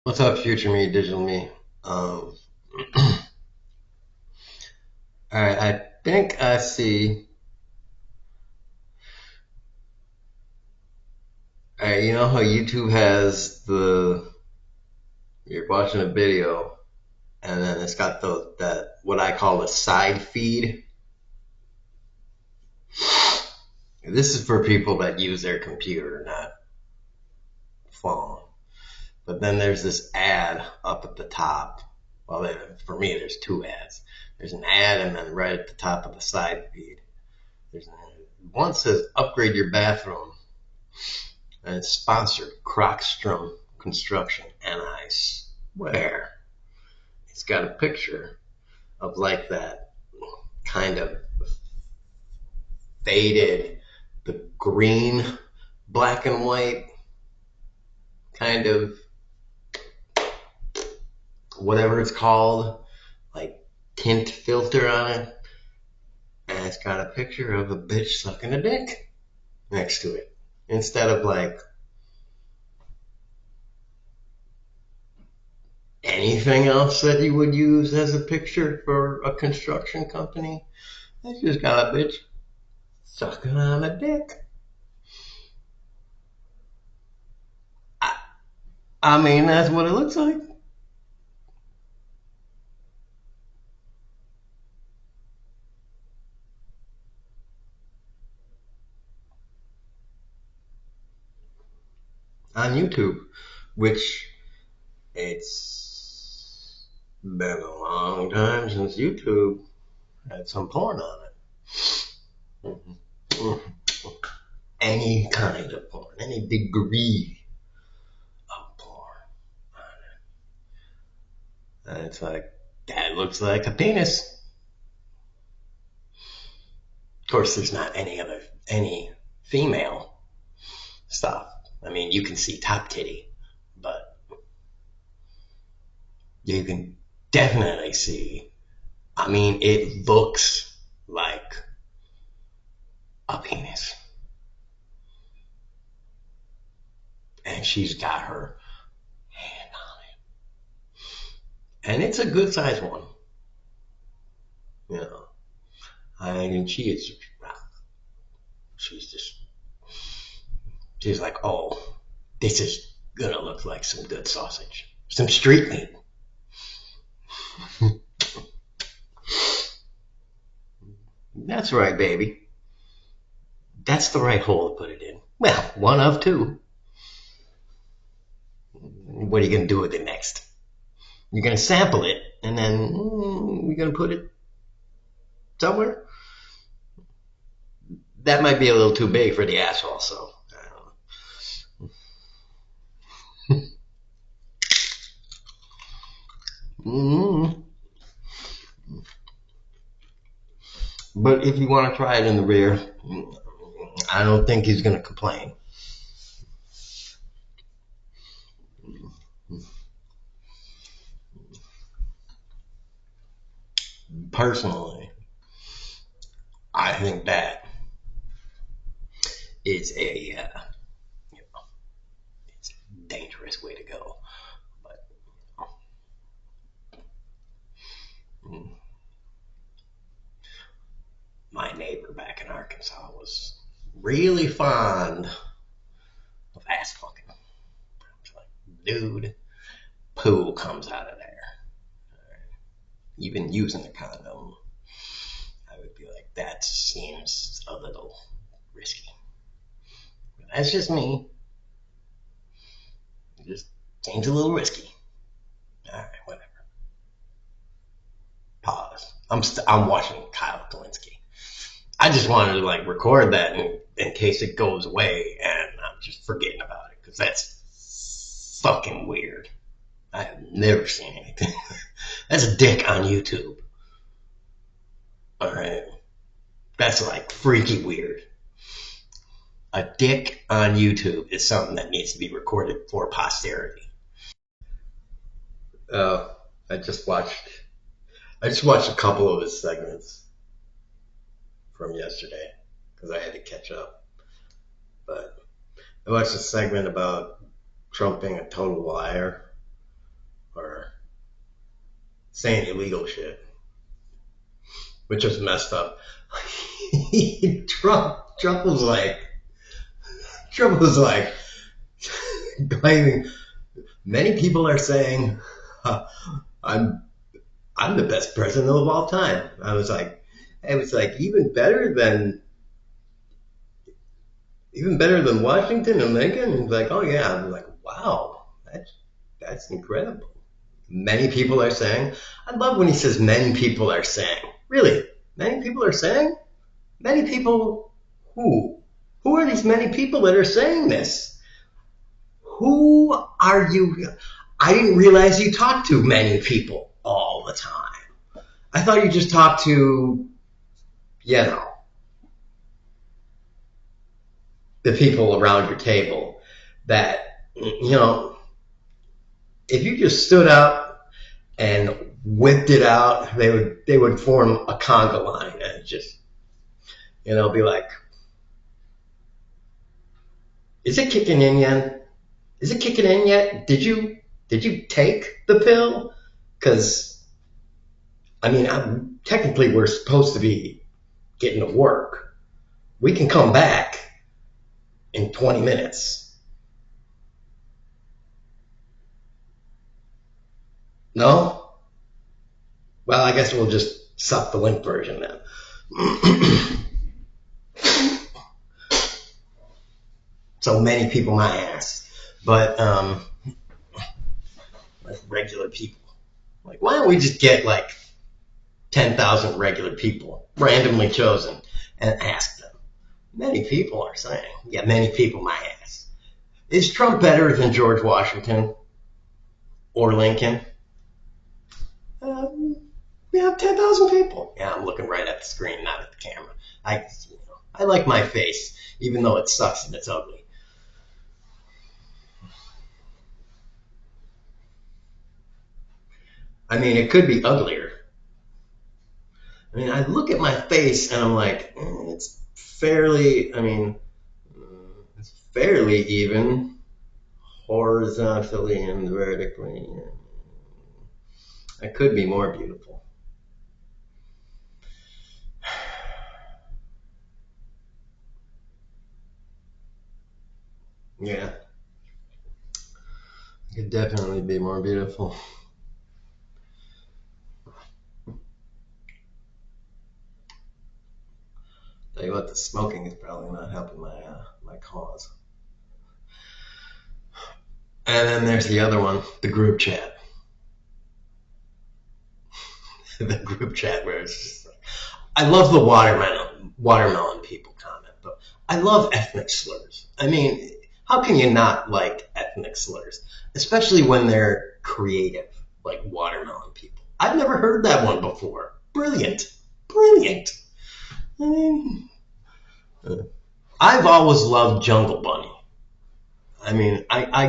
What's up, future me, digital me? Um, all right, I think I see. All right, you know how YouTube has you're watching a video and then it's got that what I call a side feed. This is for people that use their computer, not phone. But then there's this ad up at the top. Well, for me, there's two ads. There's an ad, and then right at the top of the side feed, one says upgrade your bathroom. And it's sponsored Crockstrom Construction. And I swear, it's got a picture of like that kind of faded, the green, black and white kind of whatever it's called, like tint filter on it. And it's got a picture of a bitch sucking a dick next to it. Instead of like anything else that you would use as a picture for a construction company, they just got a bitch sucking on a dick. I, I mean, that's what it looks like. On YouTube, which it's been a long time since YouTube had some porn on it. Any kind of porn, any degree of porn on it. And it's like, that looks like a penis. Of course, there's not any female stuff. I mean, you can see top titty, but you can definitely see. I mean, it looks like a penis. And she's got her hand on it. And it's a good sized one. You know. And she's just, she's like, oh, this is gonna look like some good sausage. Some street meat. That's right, baby. That's the right hole to put it in. Well, one of two. What are you gonna do with it next? You're gonna sample it, and then you're gonna put it somewhere. That might be a little too big for the asshole, so I don't know. Mm. But if you want to try it in the rear, I don't think he's gonna complain. Personally, I think that is you know, it's a dangerous way to go. But mm, my neighbor back in Arkansas was really fond of ass fucking. It's like, dude, poo comes out of there. Even using a condom, I would be like, that seems a little risky. But that's just me. It just seems a little risky. All right, whatever. Pause. I'm watching Kyle Kalinske. I just wanted to like record that in case it goes away and I'm just forgetting about it because that's fucking weird. I have never seen anything. That's a dick on YouTube. All right, that's like freaky weird. A dick on YouTube is something that needs to be recorded for posterity. Uh, I just watched. I just watched a couple of his segments from yesterday because I had to catch up. But I watched a segment about Trump being a total liar, saying illegal shit, which was messed up. Trump was like, claiming many people are saying I'm I'm the best president of all time. I was like even better than Washington and Lincoln. And like, oh yeah, I'm like, wow, that's incredible. Many people are saying. I love when he says many people are saying. Really, many people are saying. Many people who? Who are these many people that are saying this? Who are you? I didn't realize you talked to many people all the time. I thought you just talked to, you know, the people around your table that, if you just stood up and whipped it out, they would form a conga line and just, be like, is it kicking in yet? Is it kicking in yet? Did you take the pill? Because, technically we're supposed to be getting to work. We can come back in 20 minutes. No? Well, I guess we'll just suck the link version then. So many people my ass. But, like regular people. Like, why don't we just get like 10,000 regular people, randomly chosen, and ask them? Many people are saying, yeah, many people my ass. Is Trump better than George Washington or Lincoln? We have 10,000 people. Yeah, I'm looking right at the screen, not at the camera. I like my face, even though it sucks and it's ugly. It could be uglier. I look at my face and I'm like, it's fairly even, horizontally and vertically. It could be more beautiful. Yeah, it could definitely be more beautiful. Tell you what, the smoking is probably not helping my cause. And then there's the other one, the group chat. The group chat where it's just like, I love the watermelon people comment, but I love ethnic slurs. How can you not like ethnic slurs, especially when they're creative, like watermelon people? I've never heard that one before. Brilliant. I mean, I've always loved Jungle Bunny. I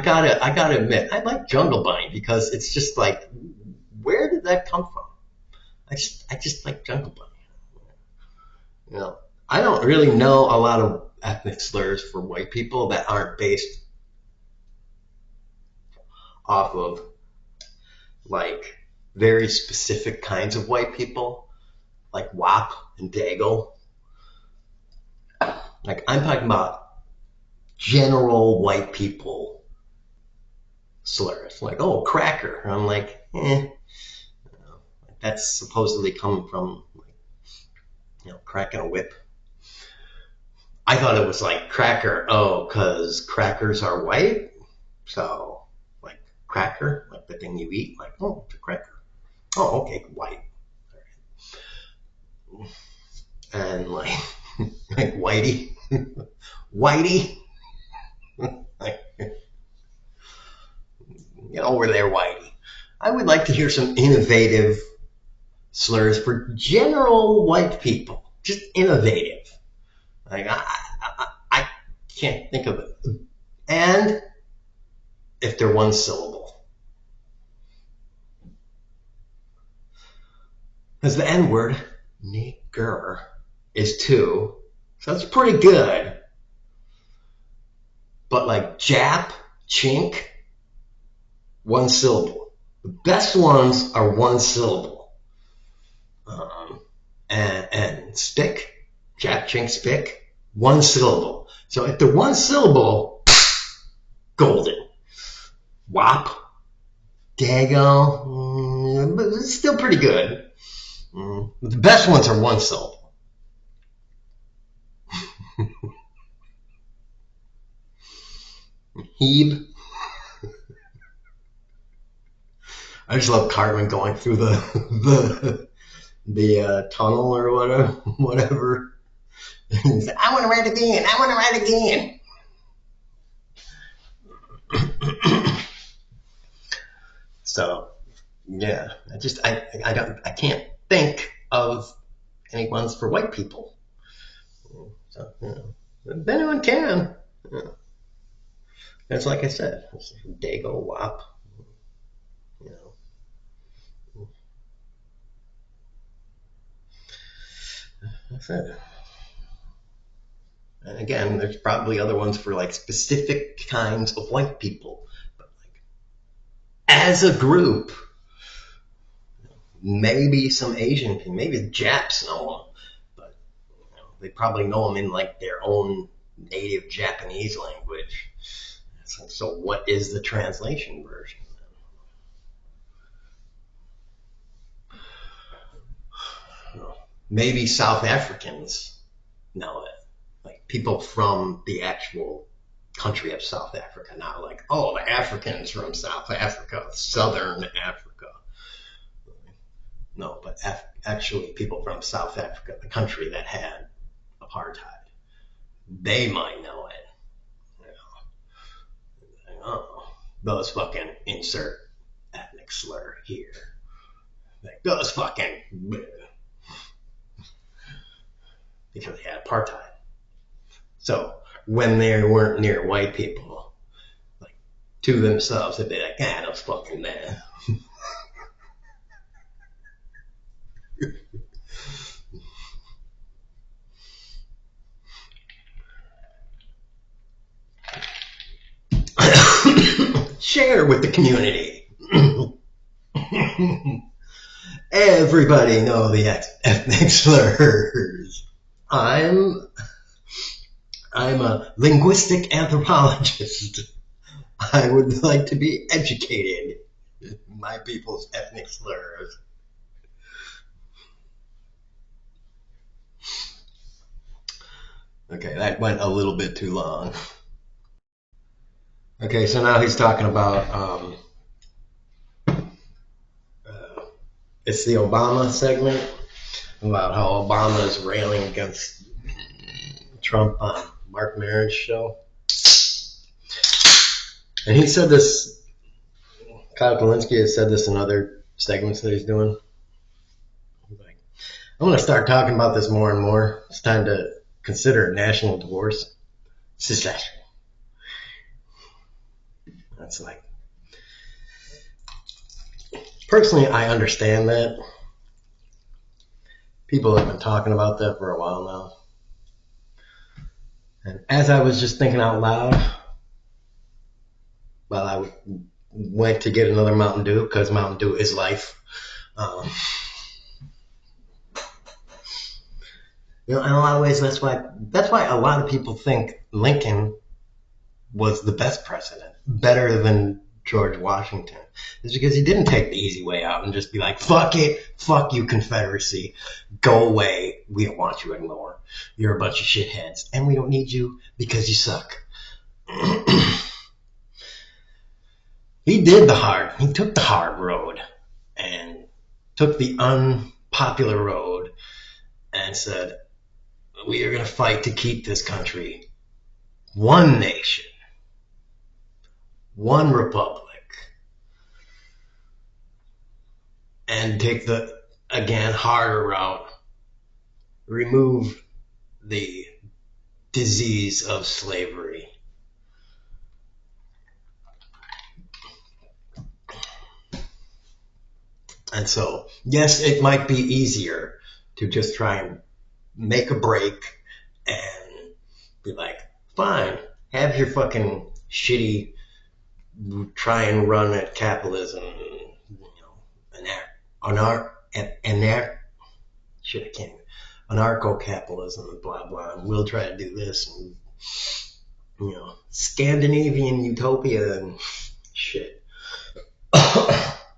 gotta admit, I like Jungle Bunny because it's just like, where did that come from? I just like Jungle Bunny. I don't really know a lot of ethnic slurs for white people that aren't based off of like very specific kinds of white people, like WAP and Dago. Like, I'm talking about general white people slurs, like, oh, cracker. And I'm like, that's supposedly coming from, cracking a whip. I thought it was like cracker, because crackers are white. So, like, cracker, like the thing you eat, like, oh, it's a cracker. Oh, okay, white. And like, like Whitey. Like, get over there, Whitey. I would like to hear some innovative slurs for general white people. Just innovative. Like, I can't think of it. And if they're one syllable. Because the N word, nigger, is two. So that's pretty good. But like Jap, chink, one syllable. The best ones are one syllable. And spick, Jack, chink, spick, one syllable. So if they're one syllable, golden. Wop, dago, but it's still pretty good. The best ones are one syllable. Heeb. I just love Cartman going through the tunnel or whatever. He's like, I want to write again. I want to write again. So yeah, I can't think of any ones for white people. So but anyone can. It's like I said, it's Dago, Wop. You know, that's it. And again, there's probably other ones for like specific kinds of white people. But like as a group, maybe some Asian people, maybe the Japs know them, but they probably know them in like their own native Japanese language. So what is the translation version? Maybe South Africans know it. Like people from the actual country of South Africa, not like, oh, the Africans from South Africa, Southern Africa. No, but actually people from South Africa, the country that had apartheid, they might know it. You know, oh, those fucking insert ethnic slur here. Like those fucking, because they had apartheid. So when they weren't near white people, like to themselves, they'd be like, those fucking men. Share with the community. Everybody know the ethnic slurs. I'm a linguistic anthropologist. I would like to be educated in my people's ethnic slurs. Okay, that went a little bit too long. Okay, so now he's talking about it's the Obama segment about how Obama is railing against Trump on Mark Maron's show. And he said this, Kyle Kalinske has said this in other segments that he's doing. He's like, I'm going to start talking about this more and more. It's time to consider national divorce. Secession. That's like, personally, I understand that. People have been talking about that for a while now. And as I was just thinking out loud, while I went to get another Mountain Dew, because Mountain Dew is life. In a lot of ways, that's why a lot of people think Lincoln was the best president, better than George Washington. It's because he didn't take the easy way out and just be like, fuck it, fuck you, Confederacy, go away, we don't want you anymore. You're a bunch of shitheads, and we don't need you because you suck. He took the hard road, and took the unpopular road, and said, we are going to fight to keep this country one nation, one republic, and take the, again, harder route, remove the disease of slavery. And so, yes, it might be easier to just try and make a break and be like, fine, have your fucking shitty try and run at capitalism, shit, I can't even, anarcho-capitalism and blah blah, and we'll try to do this and Scandinavian utopia and shit. But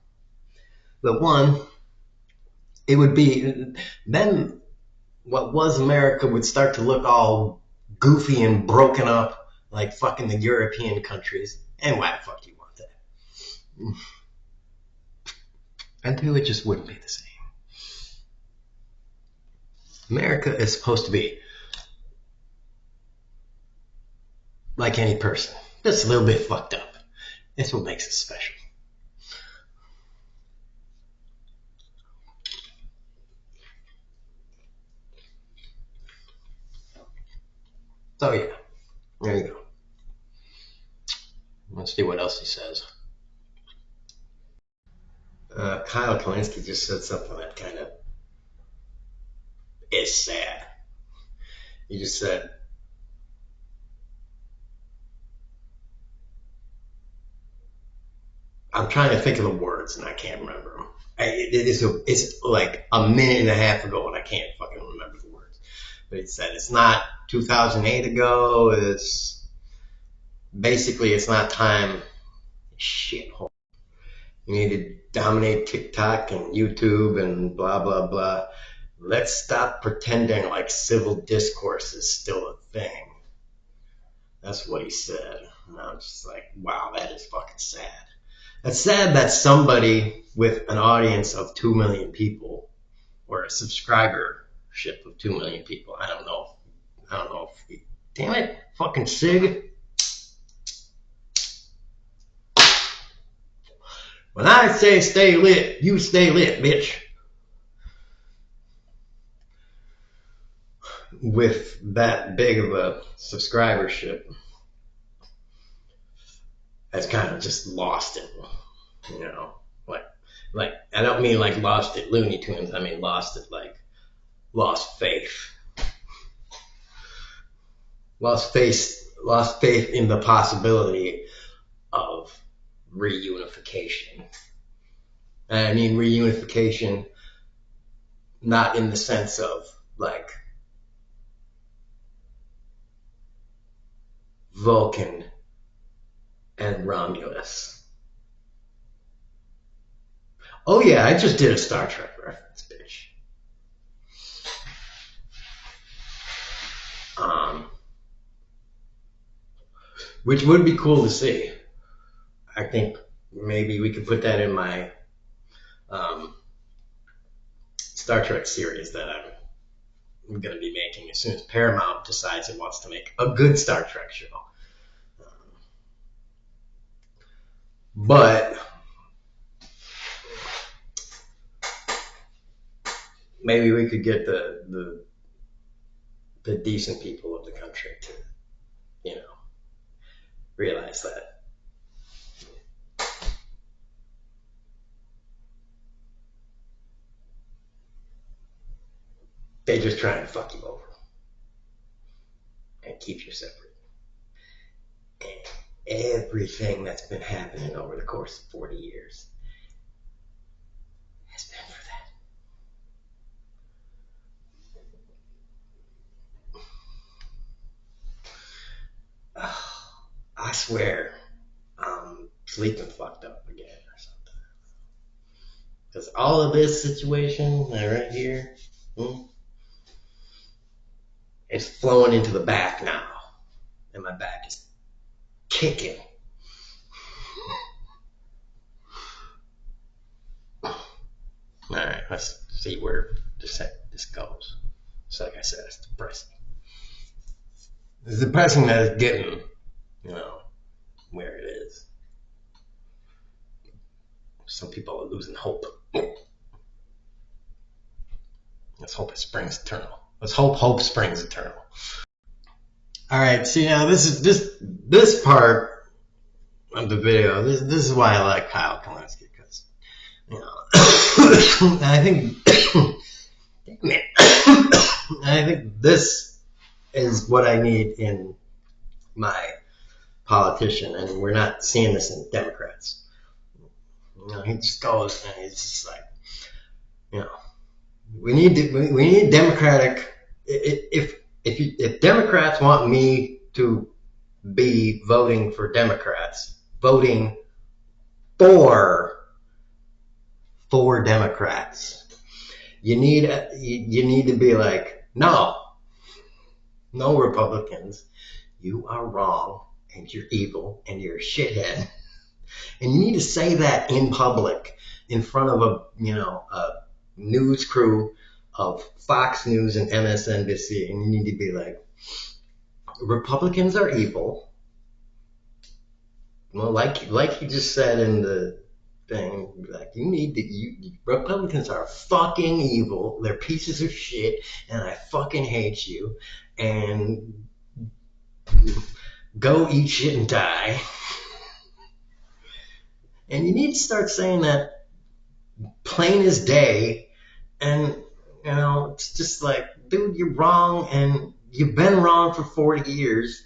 one, it would be then what was America would start to look all goofy and broken up like fucking the European countries. And why the fuck do you want that? And two, it just wouldn't be the same. America is supposed to be like any person, just a little bit fucked up. That's what makes us special. So yeah, there you go. Let's see what else he says. Kyle Kalinske just said something that kind of is sad. He just said, I'm trying to think of the words and I can't remember them. It's like a minute and a half ago and I can't fucking remember the words. But he said it's not 2008 ago. It's basically it's not time. Shit. You need to dominate TikTok and YouTube and blah blah blah. Let's stop pretending like civil discourse is still a thing. That's what he said. And I was just like, wow, that is fucking sad. It's sad that somebody with an audience of 2 million people or a subscribership of 2 million people, I don't know if damn it, fucking Sig. When I say stay lit, you stay lit, bitch. With that big of a subscribership, has kind of just lost it, like I don't mean like lost it Looney Tunes. I mean lost it like lost faith, lost faith in the possibility of reunification. And I mean reunification, not in the sense of like Vulcan and Romulus. Oh yeah, I just did a Star Trek reference, bitch. Which would be cool to see. I think maybe we could put that in my Star Trek series that I'm going to be making as soon as Paramount decides it wants to make a good Star Trek show. But maybe we could get the decent people of the country to, realize that. They just trying to fuck you over and keep you separate. And everything that's been happening over the course of 40 years has been for that. I swear I'm sleeping fucked up again or something. Because all of this situation right here is flowing into the back now. And my back is kicking. Alright, let's see where this goes. So like I said, it's depressing. It's depressing that it's getting, where it is. Some people are losing hope. Let's hope it springs eternal. Let's hope hope springs eternal. Alright, see now this part of the video, this is why I like Kyle Kalinske, because I think I think this is what I need in my politician, and we're not seeing this in Democrats. He just goes and he's just like, You know, we need democratic. If Democrats want me to be voting for Democrats, voting for Democrats, you need to be like, no, no Republicans, you are wrong and you're evil and you're a shithead, and you need to say that in public in front of a news crew of Fox News and MSNBC, and you need to be like, Republicans are evil. Well, like you just said in the thing, like Republicans are fucking evil. They're pieces of shit, and I fucking hate you. And go eat shit and die. And you need to start saying that plain as day. And it's just like, dude, you're wrong, and you've been wrong for 40 years.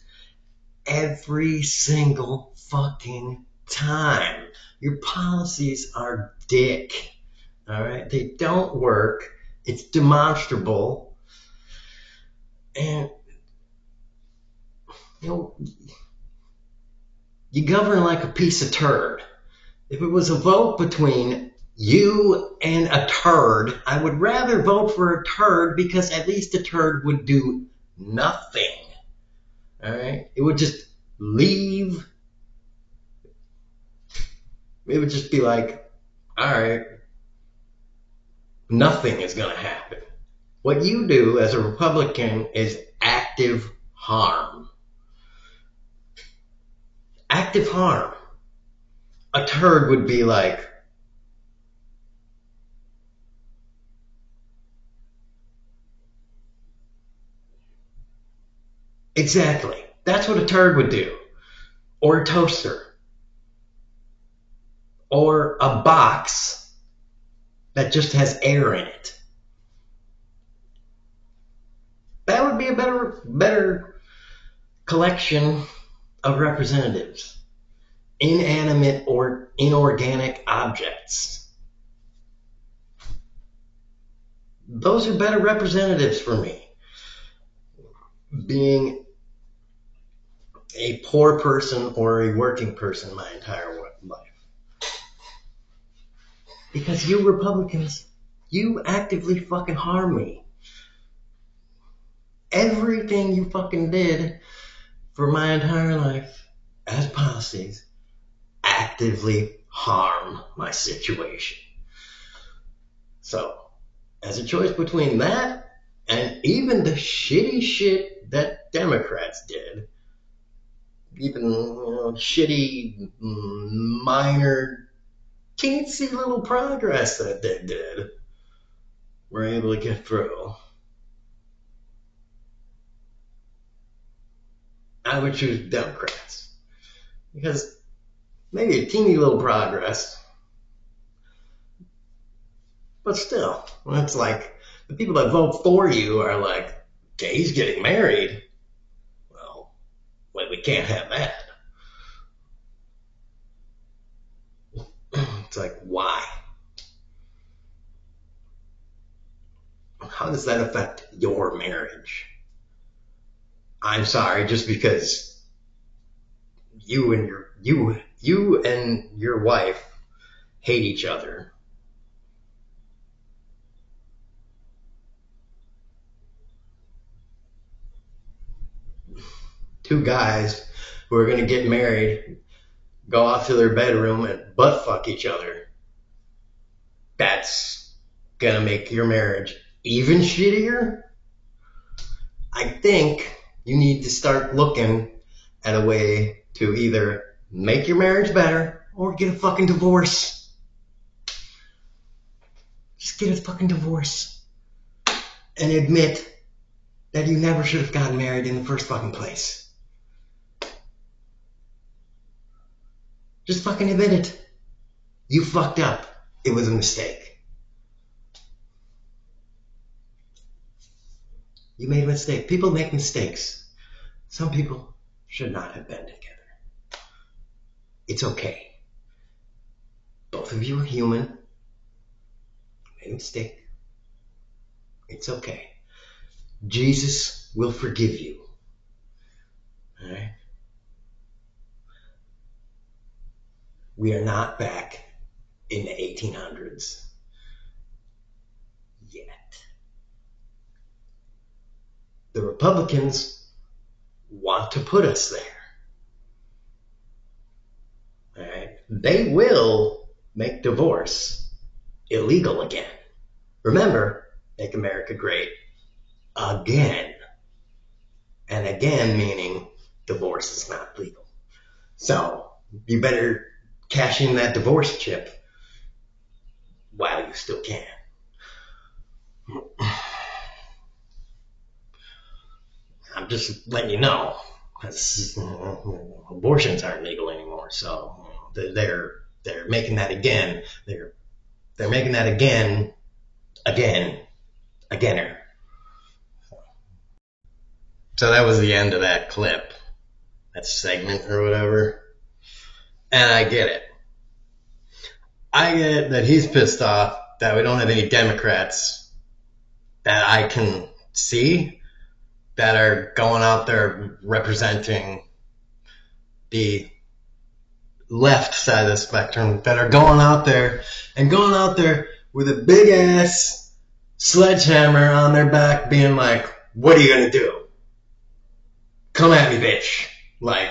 Every single fucking time. Your policies are dick. All right? They don't work. It's demonstrable. And, you govern like a piece of turd. If it was a vote between you and a turd, I would rather vote for a turd, because at least a turd would do nothing. All right? It would just leave. It would just be like, all right, nothing is going to happen. What you do as a Republican is active harm. Active harm. A turd would be like, exactly. That's what a turd would do. Or a toaster. Or a box that just has air in it. That would be a better collection of representatives. Inanimate or inorganic objects. Those are better representatives for me. Being a poor person or a working person my entire life. Because you Republicans, you actively fucking harm me. Everything you fucking did for my entire life as policies actively harm my situation. So, as a choice between that and even the shitty shit that Democrats did, even shitty minor teensy little progress that they did, were able to get through, I would choose Democrats. Because maybe a teeny little progress, but still, it's like the people that vote for you are like, gays getting married. Well, we can't have that. It's like, why? How does that affect your marriage? I'm sorry, just because you and your wife hate each other. Two guys who are going to get married go off to their bedroom and butt fuck each other. That's going to make your marriage even shittier. I think you need to start looking at a way to either make your marriage better or get a fucking divorce. Just get a fucking divorce and admit that you never should have gotten married in the first fucking place. Just fucking admit it. You fucked up. It was a mistake. You made a mistake. People make mistakes. Some people should not have been together. It's okay. Both of you are human. made a mistake. It's okay. Jesus will forgive you. All right? We are not back in the 1800s yet. The Republicans want to put us there. All right? They will make divorce illegal again. Remember, make America great again. And again meaning divorce is not legal. So you better cash in that divorce chip while you still can. I'm just letting you know, because abortions aren't legal anymore. So they're making that again. They're making that againer. So that was the end of that clip, that segment or whatever. And I get it. I get that he's pissed off that we don't have any Democrats that I can see that are going out there representing the left side of the spectrum, that are going out there with a big ass sledgehammer on their back being like, what are you going to do? Come at me, bitch. Like,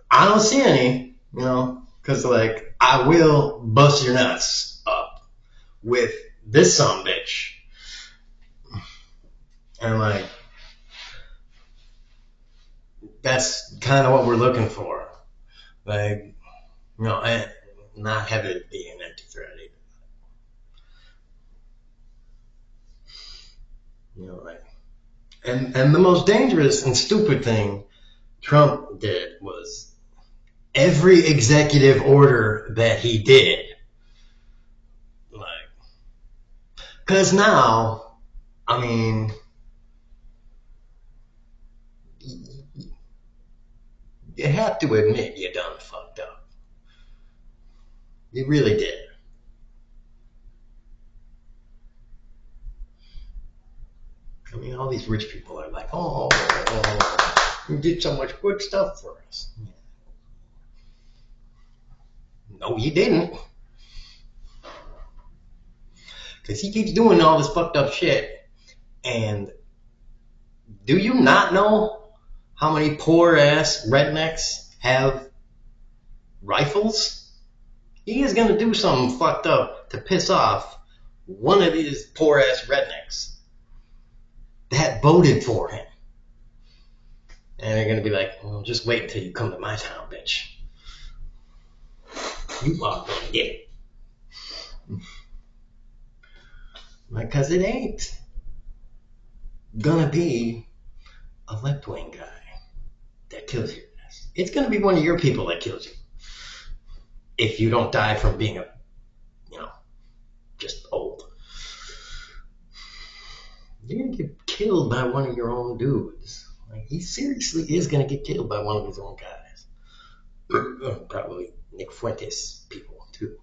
I don't see any, because like, I will bust your nuts up with this sumbitch. And like, that's kind of what we're looking for. Like, and not have it be an empty threat either. Like, and the most dangerous and stupid thing Trump did was every executive order that he did. Like, because now, I mean, you have to admit you done fucked up. You really did. I mean, all these rich people are like, oh, you did so much good stuff for us. No, you didn't. Because he keeps doing all this fucked up shit. And do you not know how many poor ass rednecks have rifles? He is going to do something fucked up to piss off one of these poor ass rednecks that voted for him. And they're going to be like, well, just wait until you come to my town, bitch. You are going to get it. Because it ain't going to be a left-wing guy that kills your ass. It's going to be one of your people that kills you. If you don't die from being just old. You're going to get killed by one of your own dudes. Like, he seriously is going to get killed by one of his own guys. Probably Nick Fuentes people, too.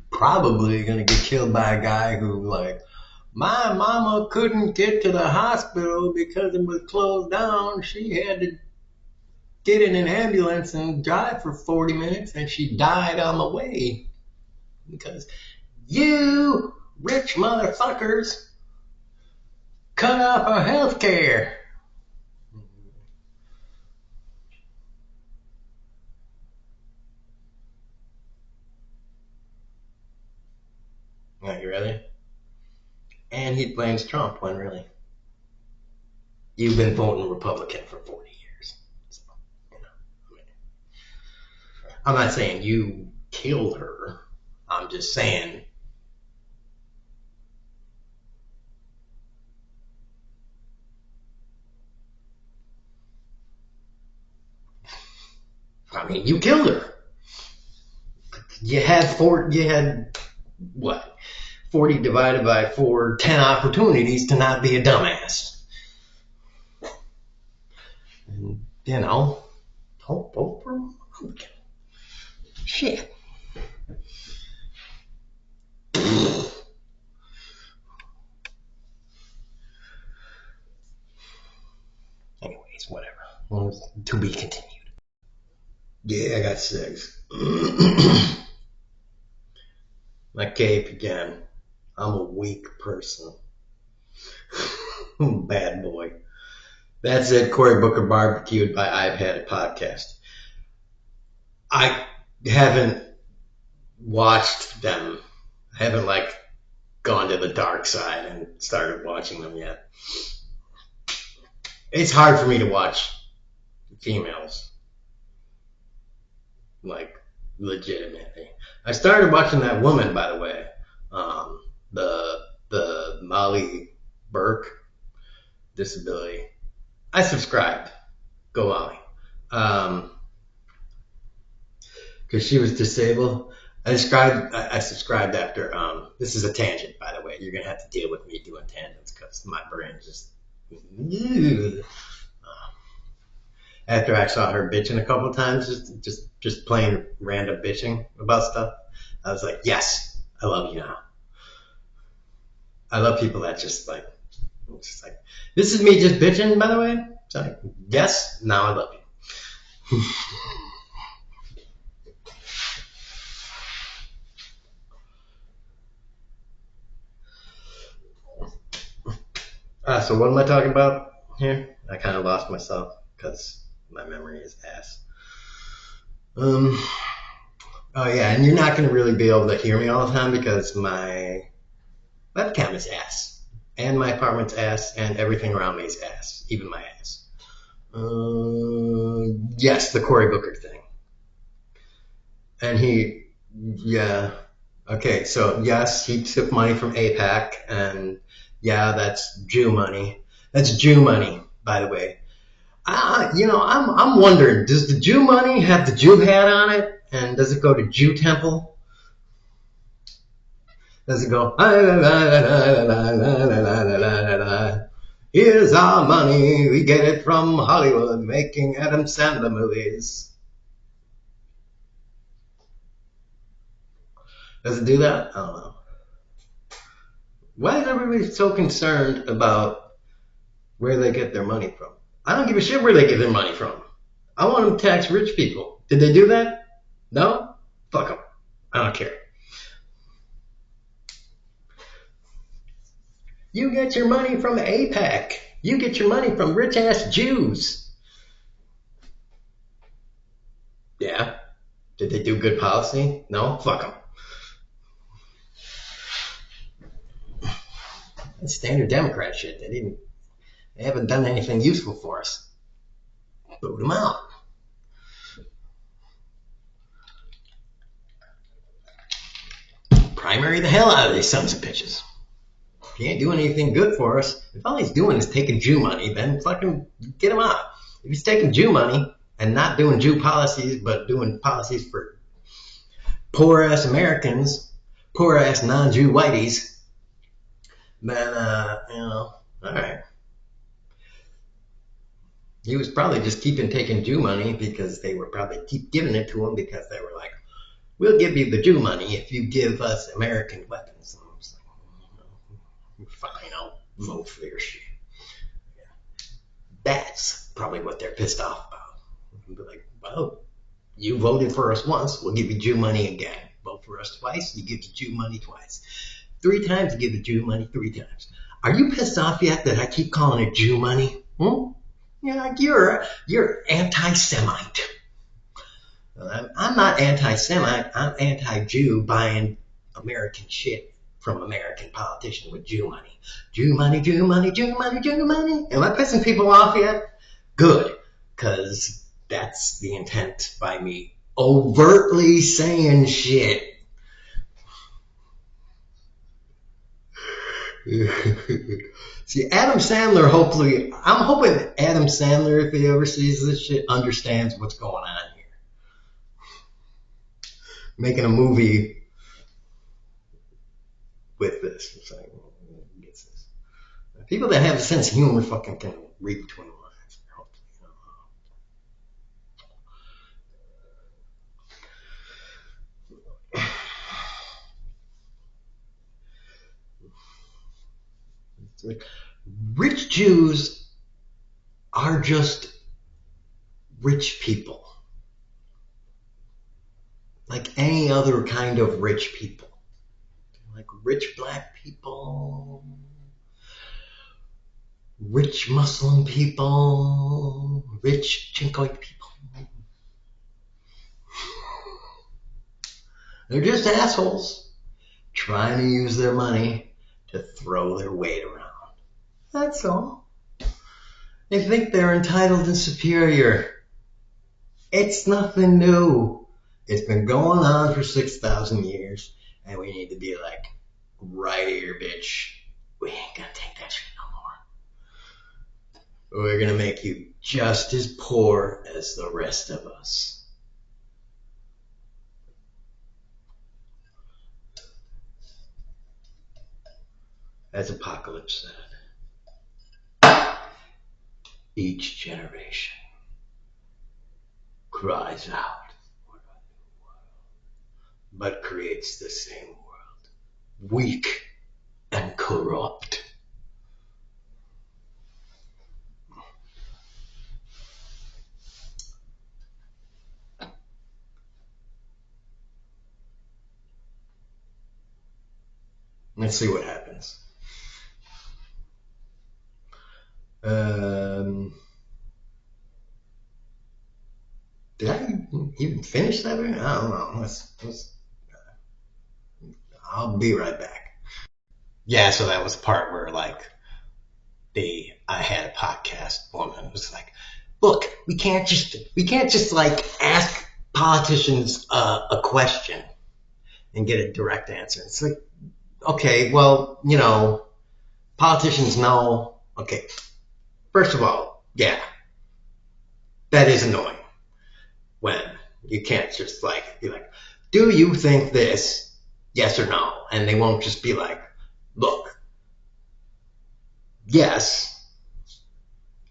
Probably going to get killed by a guy who, like, my mama couldn't get to the hospital because it was closed down. She had to get in an ambulance and drive for 40 minutes, and she died on the way. Because you rich motherfuckers cut off our health care. Are you ready? And he blames Trump when really you've been voting Republican for 40 years. So, I'm not saying you killed her. I'm just saying you killed her. You had what? 40 divided by 4, 10 opportunities to not be a dumbass. And, don't vote for him. Shit. Anyways, whatever. Well, to be continued. Yeah, I got 6. My cape again. I'm a weak person. Bad boy. That's it. Cory Booker barbecued by I've Had a Podcast. I haven't watched them. I haven't gone to the dark side and started watching them yet. It's hard for me to watch females, legitimately. I started watching that woman, by the way, the Molly Burke disability. I subscribed. Go Molly. Because she was disabled. I subscribed after. This is a tangent, by the way. You're gonna have to deal with me doing tangents because my brain just. After I saw her bitching a couple of times, just plain random bitching about stuff, I was like, yes, I love you now. I love people that just like, this is me just bitching, by the way. It's like, yes, now I love you. So what am I talking about here? I kind of lost myself because my memory is ass. Oh yeah, and you're not going to really be able to hear me all the time because my webcam is ass, and my apartment's ass, and everything around me is ass, even my ass. Yes, the Cory Booker thing. And yeah, okay, so yes, he took money from AIPAC, and yeah, that's Jew money. That's Jew money, by the way. I'm wondering, does the Jew money have the Jew hat on it, and does it go to Jew temple? Does it go, here's our money, we get it from Hollywood, making Adam Sandler movies? Does it do that? I don't know. Why is everybody so concerned about where they get their money from? I don't give a shit where they get their money from. I want them to tax rich people. Did they do that? No? Fuck them. I don't care. You get your money from AIPAC. You get your money from rich-ass Jews. Yeah? Did they do good policy? No? Fuck them. That's standard Democrat shit. They haven't done anything useful for us. Boot them out. Primary the hell out of these sons of bitches. If he ain't doing anything good for us, if all he's doing is taking Jew money, then fucking get him out. If he's taking Jew money and not doing Jew policies, but doing policies for poor-ass Americans, poor-ass non-Jew whiteys, then, all right. He was probably just taking Jew money because they were probably keep giving it to him because they were like, we'll give you the Jew money if you give us American weapons. And I was like, fine, I'll vote for your shit. Yeah. That's probably what they're pissed off about. They'll be like, well, you voted for us once, we'll give you Jew money again. Vote for us twice, you give the Jew money twice. 3 times, you give the Jew money 3 times. Are you pissed off yet that I keep calling it Jew money? Yeah, you're anti-Semite. I'm not anti-Semite. I'm anti-Jew buying American shit from American politicians with Jew money. Jew money, Jew money, Jew money, Jew money. Am I pissing people off yet? Good, because that's the intent by me overtly saying shit. See, Adam Sandler, I'm hoping that Adam Sandler, if he ever sees this shit, understands what's going on here. Making a movie with this. It's like, gets this. People that have a sense of humor fucking can read between the lines. It's like, rich Jews are just rich people. Like any other kind of rich people. Like rich black people, rich Muslim people, rich Chinkoid people. They're just assholes trying to use their money to throw their weight around. That's all. They think they're entitled and superior. It's nothing new. It's been going on for 6,000 years, and we need to be like, right here, bitch. We ain't gonna take that shit no more. We're gonna make you just as poor as the rest of us. As Apocalypse said, each generation cries out for a new world, but creates the same world, weak and corrupt. Let's see what happens. Did I even finish that? I don't know. I'll be right back. Yeah, so that was the part where like I had a podcast woman was like, look, we can't just like ask politicians a question and get a direct answer. It's like, okay, well, politicians know. Okay, first of all, yeah, that is annoying when you can't just like be like, do you think this? Yes or no? And they won't just be like, look, yes,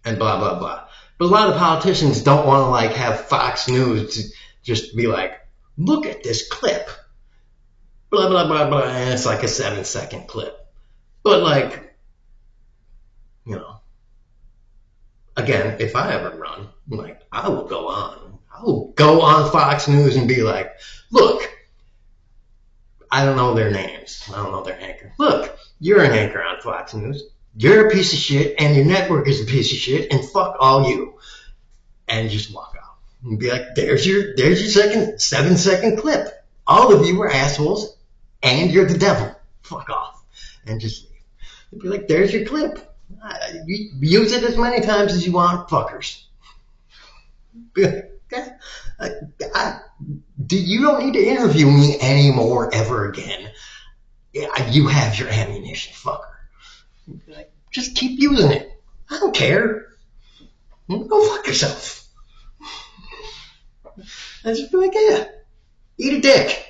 and blah blah blah. But a lot of politicians don't want to like have Fox News just be like, look at this clip, blah blah blah blah, and it's like a 7-second clip. But like, again, if I ever run, like I will go on Fox News and be like, look, I don't know their names, I don't know their anchor. Look, you're an anchor on Fox News. You're a piece of shit, and your network is a piece of shit, and fuck all you. And just walk out and be like, there's your 7-second clip. All of you are assholes, and you're the devil. Fuck off. And just leave. Be like, there's your clip. You use it as many times as you want, fuckers. You don't need to interview me anymore ever again. You have your ammunition, fucker. Just keep using it. I don't care. Go fuck yourself. I just be like, yeah, eat a dick.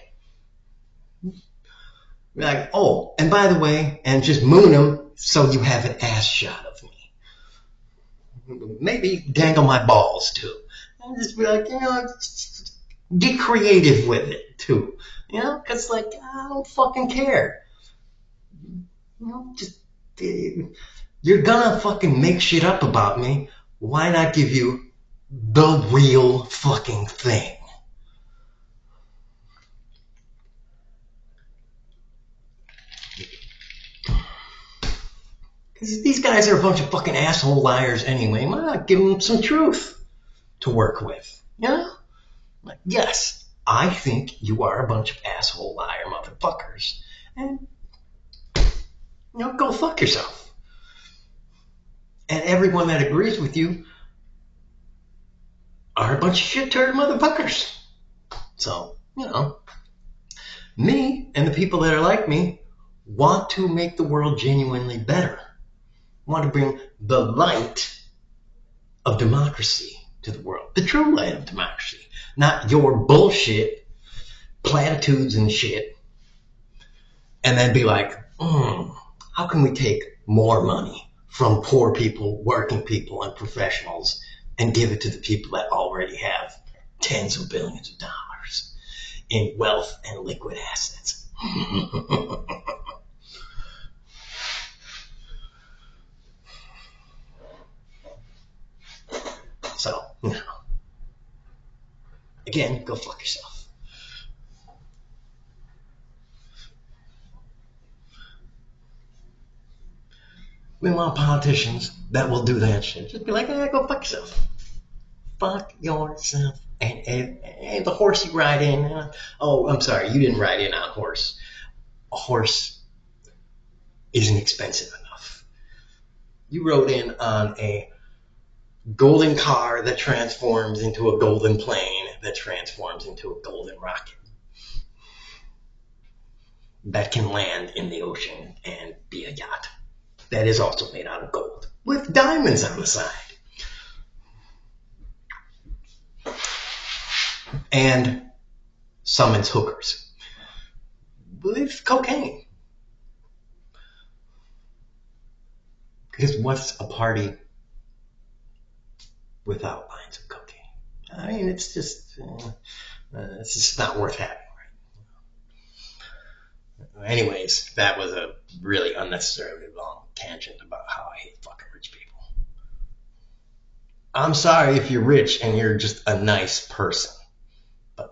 Be like, oh, and by the way, and just moon him so you have an ass shot of me. Maybe dangle my balls too. And just be like, get creative with it too. Because like, I don't fucking care. Just, you're gonna fucking make shit up about me. Why not give you the real fucking thing? Because these guys are a bunch of fucking asshole liars anyway. Why not give them some truth to work with? Like, yes, I think you are a bunch of asshole liar motherfuckers. And, go fuck yourself. And everyone that agrees with you are a bunch of shit turd motherfuckers. So, me and the people that are like me want to make the world genuinely better. Want to bring the light of democracy to the world. The true light of democracy. Not your bullshit, platitudes and shit. And then be like, how can we take more money from poor people, working people, and professionals and give it to the people that already have tens of billions of dollars in wealth and liquid assets? So, again, go fuck yourself. We want politicians that will do that shit. Just be like, go fuck yourself. Fuck yourself. And the horse you ride in. Oh, I'm sorry, you didn't ride in on a horse. A horse isn't expensive enough. You rode in on a golden car that transforms into a golden plane that transforms into a golden rocket that can land in the ocean and be a yacht. That is also made out of gold with diamonds on the side. And summons hookers with cocaine. Because what's a party without lines of cocaine? I mean, it's just not worth having. Right? Anyways, that was a really unnecessarily long tangent about how I hate fucking rich people. I'm sorry if you're rich and you're just a nice person, but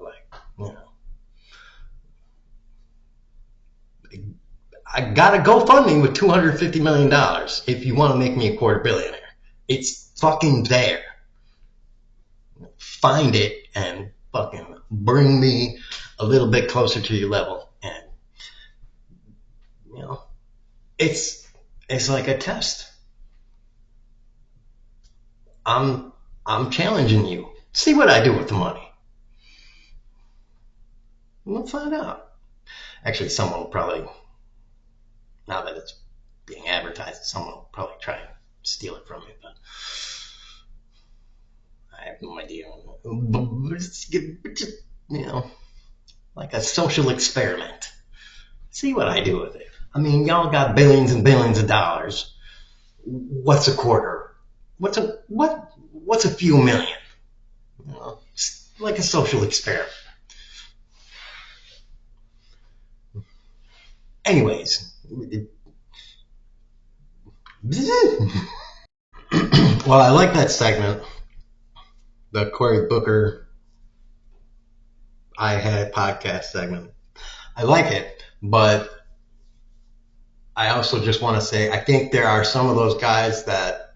I got a GoFundMe with $250 million if you want to make me a quarter billionaire. It's fucking there. Find it and fucking bring me a little bit closer to your level. And, it's like a test. I'm challenging you. See what I do with the money. We'll find out. Actually, someone will probably, now that it's being advertised, someone will probably try and steal it from me, but I have no idea. Just, like a social experiment. See what I do with it. I mean, y'all got billions and billions of dollars. What's a quarter? What's a few million? Like a social experiment. Anyways. Well, I like that segment. The Cory Booker I Had podcast segment. I like it, but I also just want to say I think there are some of those guys that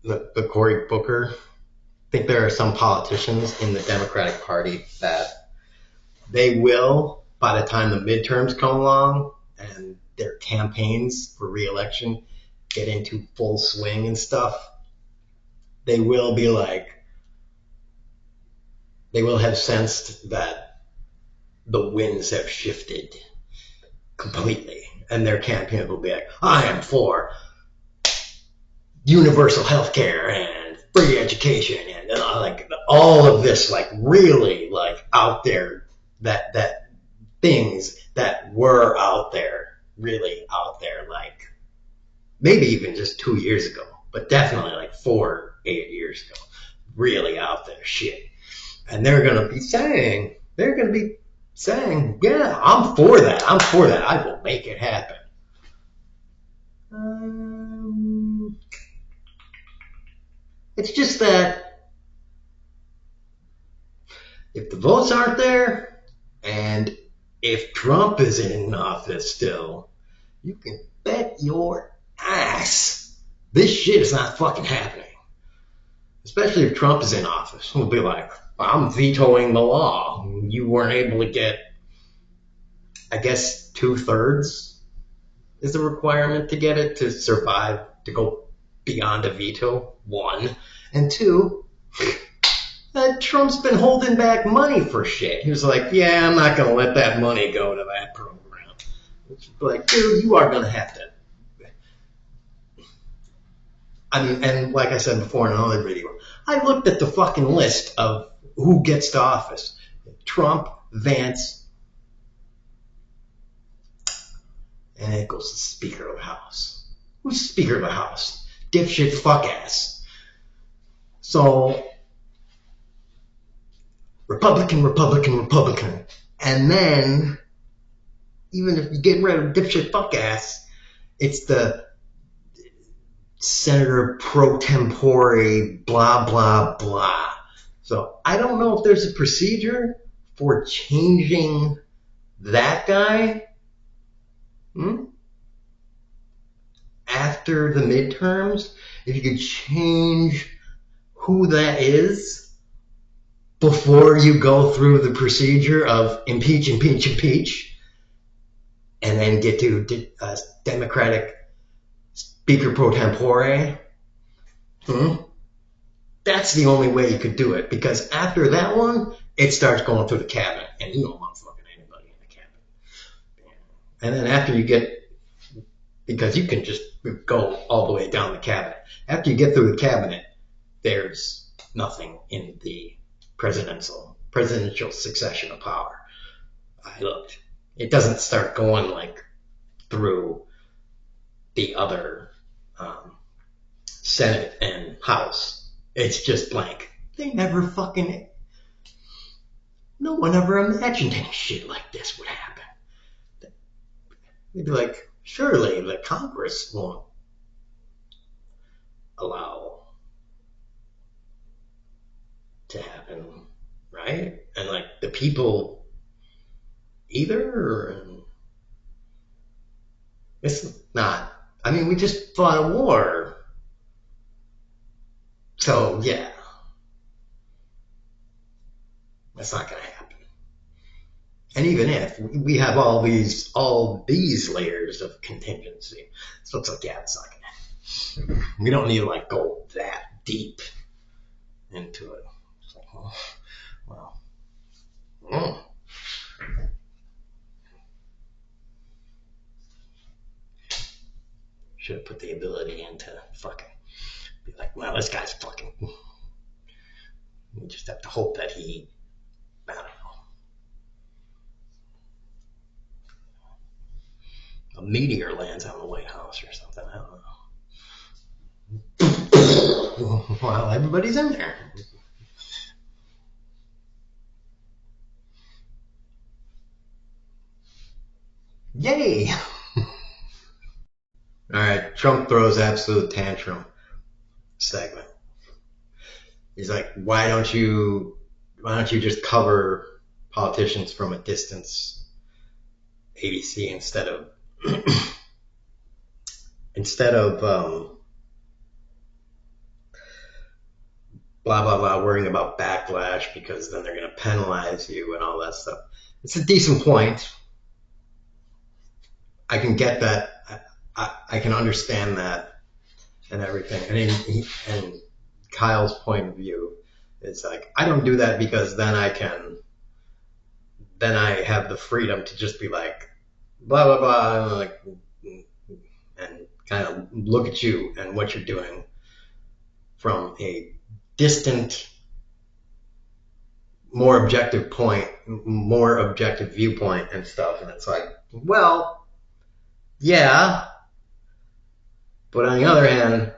the Cory Booker, I think there are some politicians in the Democratic Party that they will, by the time the midterms come along and their campaigns for re-election get into full swing and stuff, they will be like, they will have sensed that the winds have shifted completely. And their campaign will be like, I am for universal health care and free education and like all of this, like really like out there, that things that were out there, really out there, like maybe even just 2 years ago, but definitely like 8 years ago, really out there shit. And they're going to be saying, yeah, I'm for that. I will make it happen. It's just that if the votes aren't there, and if Trump is in office still, you can bet your ass this shit is not fucking happening. Especially if Trump is in office. He'll be like, I'm vetoing the law. You weren't able to get, I guess, 2/3 is the requirement to get it to survive, to go beyond a veto, 1. And 2, Trump's been holding back money for shit. He was like, yeah, I'm not going to let that money go to that program. It's like, dude, you are going to have to. I mean, and like I said before in another video, I looked at the fucking list of who gets to office. Trump, Vance, And it goes to the Speaker of the House. Who's Speaker of the House? Dipshit fuck ass. So, Republican, Republican, Republican. And then, even if you get rid of dipshit fuck ass, it's the Senator pro tempore, blah, blah, blah. So I don't know if there's a procedure for changing that guy after the midterms. If you could change who that is before you go through the procedure of impeach, impeach, impeach, and then get to Democratic Speaker pro tempore. That's the only way you could do it, because after that one, it starts going through the cabinet, and you don't want fucking anybody in the cabinet. And then after you get, because you can just go all the way down the cabinet. After you get through the cabinet, there's nothing in the presidential succession of power. I looked. It doesn't start going like through the other Senate and House. It's just blank. They never fucking... No one ever imagined any shit like this would happen. They'd be like, surely the Congress won't allow to happen, right? And like the people either. It's not. I mean, we just fought a war. So, yeah. That's not going to happen. And even if we have all these layers of contingency, so it's like, yeah, it's not going to happen. We don't need to like go that deep into it. It's like, well. Should have put the ability into fucking be like, well, this guy's fucking. We just have to hope that he, I don't know, a meteor lands on the White House or something. I don't know. Well, everybody's in there. Yay! All right, Trump throws absolute tantrum segment. He's like, why don't you just cover politicians from a distance, ABC, instead of blah blah blah, worrying about backlash, because then they're going to penalize you and all that stuff. It's a decent point. I can get that. I can understand that and everything. And Kyle's point of view is like, I don't do that because then I have the freedom to just be like, blah, blah, blah, like, and kind of look at you and what you're doing from a distant, more objective viewpoint and stuff. And it's like, well, yeah, but on the other hand,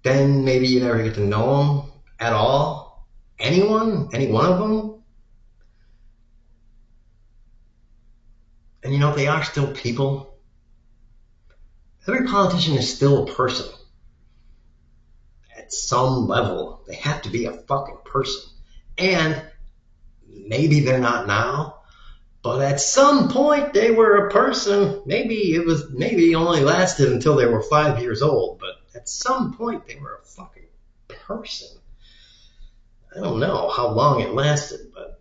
then maybe you never get to know them at all. Any one of them. And they are still people. Every politician is still a person. At some level, they have to be a fucking person. And maybe they're not now, but at some point they were a person. Maybe it only lasted until they were 5 years old, but at some point they were a fucking person. I don't know how long it lasted, but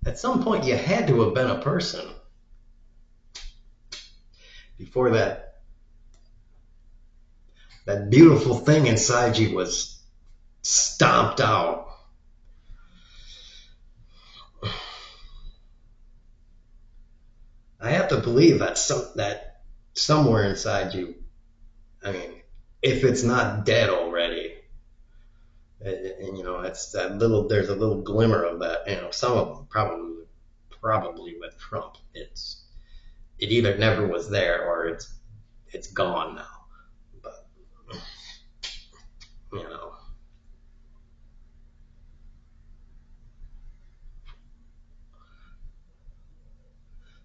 at some point you had to have been a person before that beautiful thing inside you was stomped out. I have to believe that somewhere inside you, I mean, if it's not dead already, And, it's that little. There's a little glimmer of that. Some of them probably with Trump, it either never was there or it's gone now. But you know,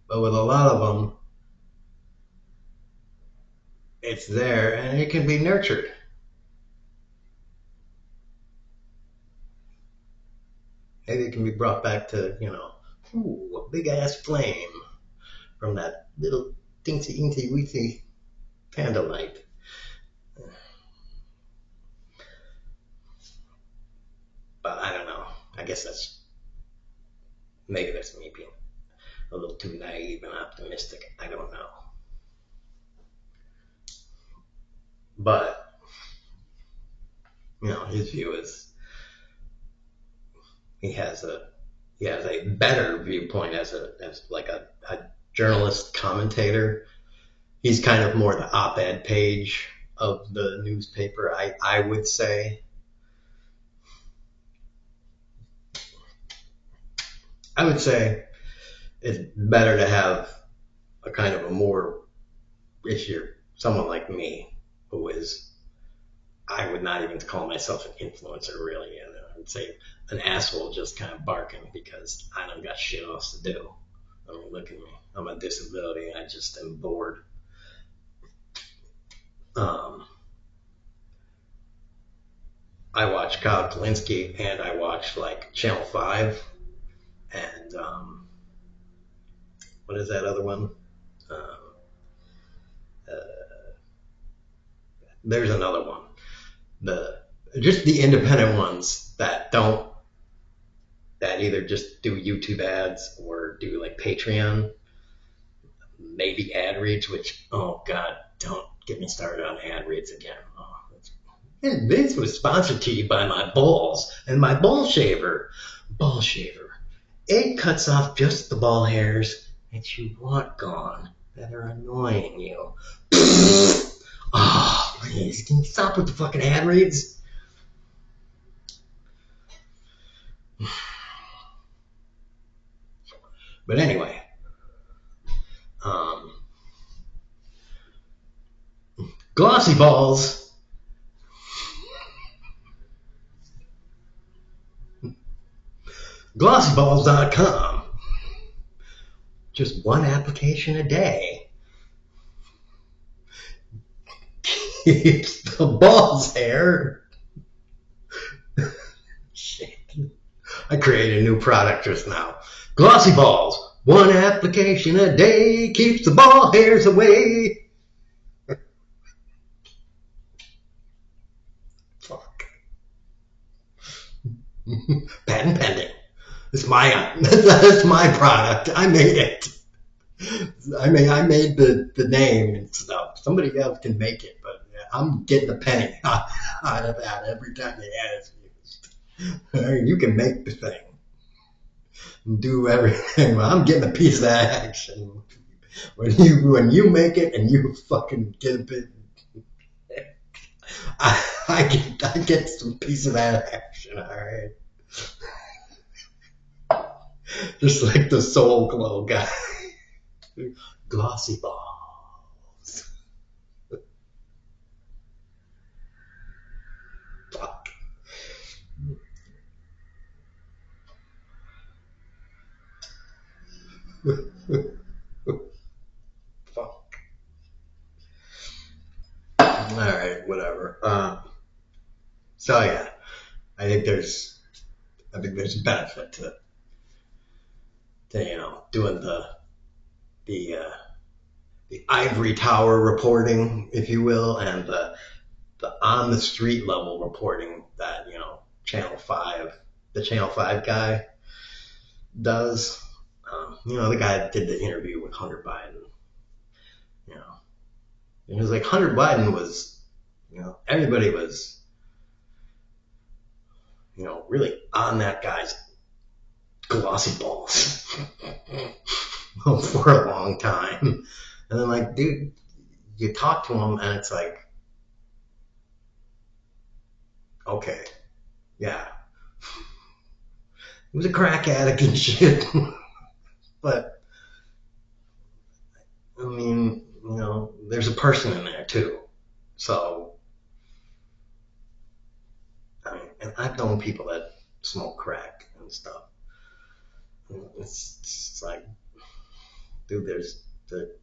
but with a lot of them, it's there and it can be nurtured. Maybe it can be brought back to ooh, a big ass flame from that little teensy teensy weensy candlelight. But I don't know. I guess maybe that's me being a little too naive and optimistic. I don't know. But his view is he has a better viewpoint as like a journalist commentator. He's kind of more the op-ed page of the newspaper. I would say. I would say it's better to have a kind of a more, if you're someone like me, who is, I would not even call myself an influencer really. And I would say an asshole just kind of barking because I don't got shit else to do. I mean, look at me. I'm a disability. I just am bored. Um, I watch Kyle Kalinske and I watch like Channel 5 and what is that other one? Um, uh, there's another one. The Just the independent ones that either just do YouTube ads or do like Patreon, maybe ad reads, which, oh God, don't get me started on ad reads again. And this was sponsored to you by my balls and my ball shaver. Ball shaver. It cuts off just the ball hairs that you want gone, that are annoying you. Oh, please, can you stop with the fucking ad reads? But anyway, um, glossy balls. Glossyballs.com. Just one application a day keeps the balls hair. Shit. I created a new product just now. Glossy balls. One application a day keeps the ball hairs away. Fuck. Patent pending. That's my product. I made it. I made the name and stuff. Somebody else can make it, but I'm getting a penny out of that every time the ad is used. You can make the thing, do everything, but I'm getting a piece of that action. When you make it and you fucking get a bit, I get some piece of that action. All right, just like the Soul Glow guy. Glossy balls. Fuck. Fuck. All right, whatever. So yeah, I think there's a benefit to doing the the ivory tower reporting, if you will, and the on the street level reporting that Channel 5, the Channel 5 guy does. The guy that did the interview with Hunter Biden. You know, and it was like Hunter Biden was, everybody was, really on that guy's glossy balls for a long time. And then, like, dude, you talk to him and it's like, okay, Yeah. He was a crack addict and shit. But, I mean, there's a person in there too. So, I mean, and I've known people that smoke crack and stuff. It's like, dude, there's the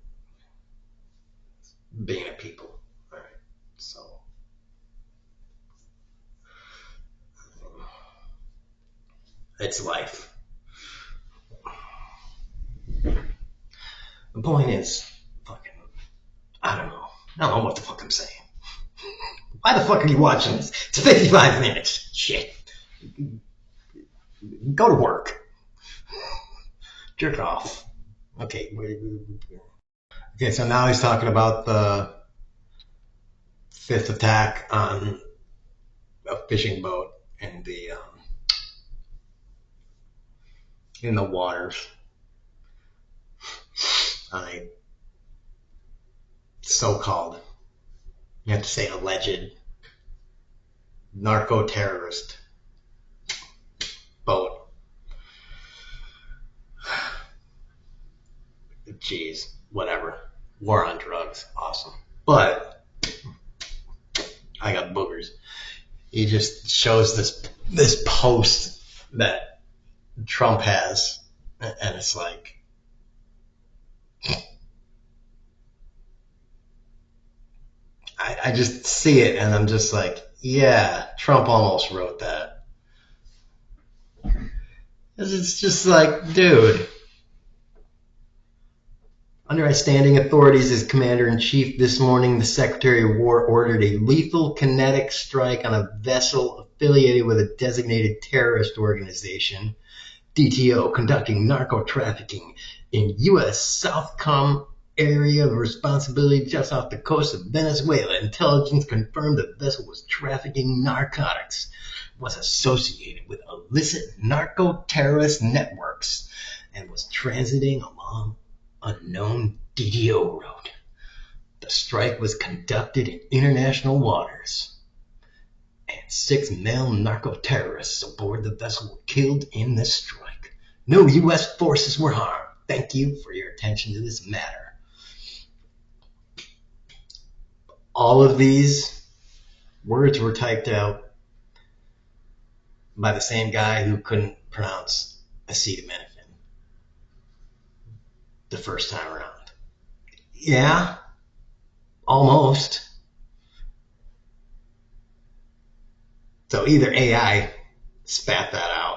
being a people. All right. So, it's life. The point is, fucking, I don't know. I don't know what the fuck I'm saying. Why the fuck are you watching this? It's 55 minutes. Shit. Go to work. Jerk off. Okay. Okay, so now he's talking about the fifth attack on a fishing boat in the waters. I so-called, you have to say alleged, narco-terrorist boat. Jeez, whatever. War on drugs, awesome. But I got boogers. He just shows this post that Trump has, and it's like, I just see it, and I'm just like, yeah, Trump almost wrote that. It's just like, dude. Under my standing authorities as Commander-in-Chief this morning, the Secretary of War ordered a lethal kinetic strike on a vessel affiliated with a designated terrorist organization, DTO, conducting narco-trafficking in U.S. Southcom area of responsibility just off the coast of Venezuela. Intelligence confirmed the vessel was trafficking narcotics, was associated with illicit narco-terrorist networks, and was transiting along unknown DDO road. The strike was conducted in international waters, and 6 male narco-terrorists aboard the vessel were killed in the strike. No U.S. forces were harmed. Thank you for your attention to this matter. All of these words were typed out by the same guy who couldn't pronounce acetaminophen the first time around. Yeah, almost. So either AI spat that out,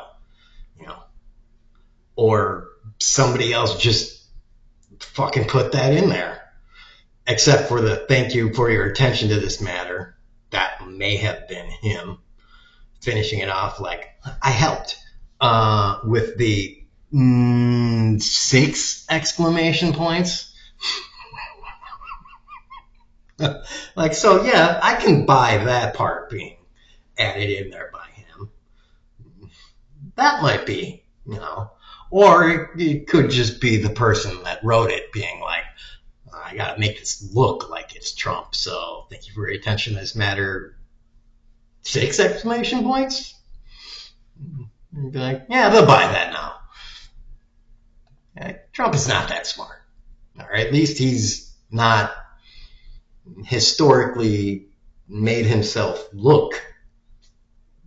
or somebody else just fucking put that in there. Except for the thank you for your attention to this matter. That may have been him finishing it off like, I helped, with the 6 exclamation points. Like, so yeah, I can buy that part being added in there by him. That might be, or it could just be the person that wrote it being like, I gotta make this look like it's Trump, so thank you for your attention to this matter. 6 exclamation points? And be like, yeah, they'll buy that now. Trump is not that smart. All right, at least he's not historically made himself look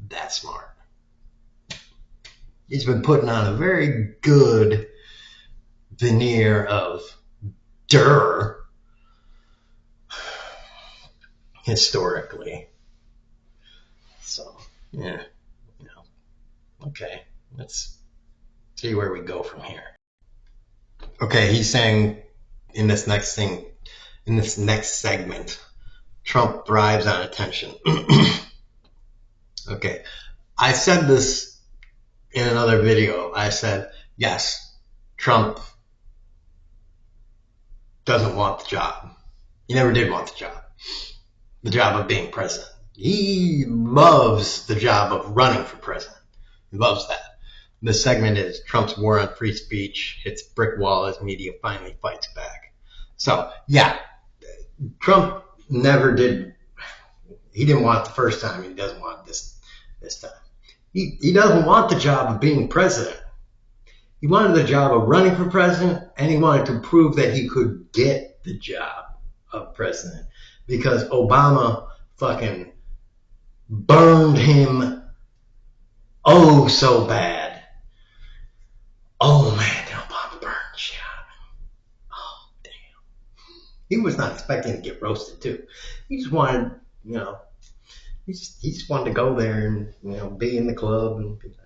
that smart. He's been putting on a very good veneer of historically. So, yeah, okay, let's see where we go from here. Okay, he's saying in this next segment, Trump thrives on attention. Okay, I said this in another video. I said, yes, Trump doesn't want the job. He never did want the job of being president. He loves the job of running for president. He loves that. This segment is Trump's war on free speech hits brick wall as media finally fights back. So, yeah, Trump never did. He didn't want it the first time. He doesn't want it this time. He doesn't want the job of being president. He wanted the job of running for president, and he wanted to prove that he could get the job of president because Obama fucking burned him oh so bad. Oh man, Obama burned shit out of him. Oh damn. He was not expecting to get roasted too. He just wanted, you know, he just wanted to go there and, you know, be in the club and be like,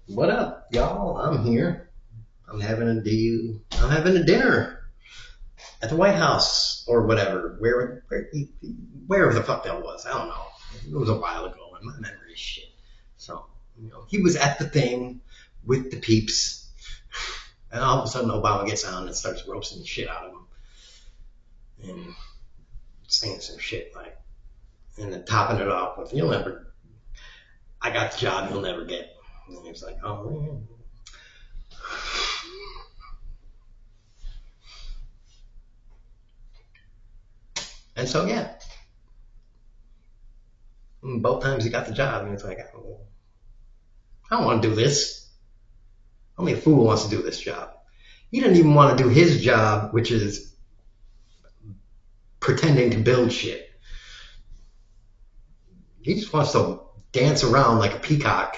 what up, y'all? I'm here. I'm having a deal. I'm having a dinner at the White House or whatever, where the fuck that was. I don't know. It was a while ago, and my memory is shit. So, you know, he was at the thing with the peeps, and all of a sudden Obama gets on and starts roasting the shit out of him, and saying some shit like, and then topping it off with, "You'll never, I got the job you'll never get." And he was like, "Oh man." And so, yeah, both times he got the job, and he's like, I don't want to do this. Only a fool wants to do this job. He didn't even want to do his job, which is pretending to build shit. He just wants to dance around like a peacock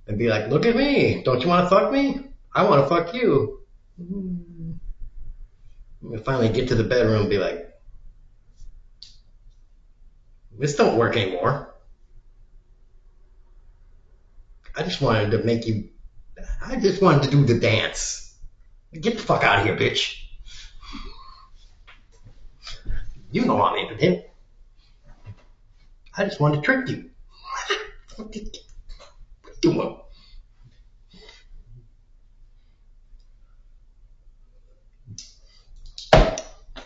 and be like, look at me. Don't you want to fuck me? I want to fuck you. And finally get to the bedroom and be like, this don't work anymore. I just wanted to do the dance. Get the fuck out of here, bitch. You know I'm impotent. I just wanted to trick you. What are you doing?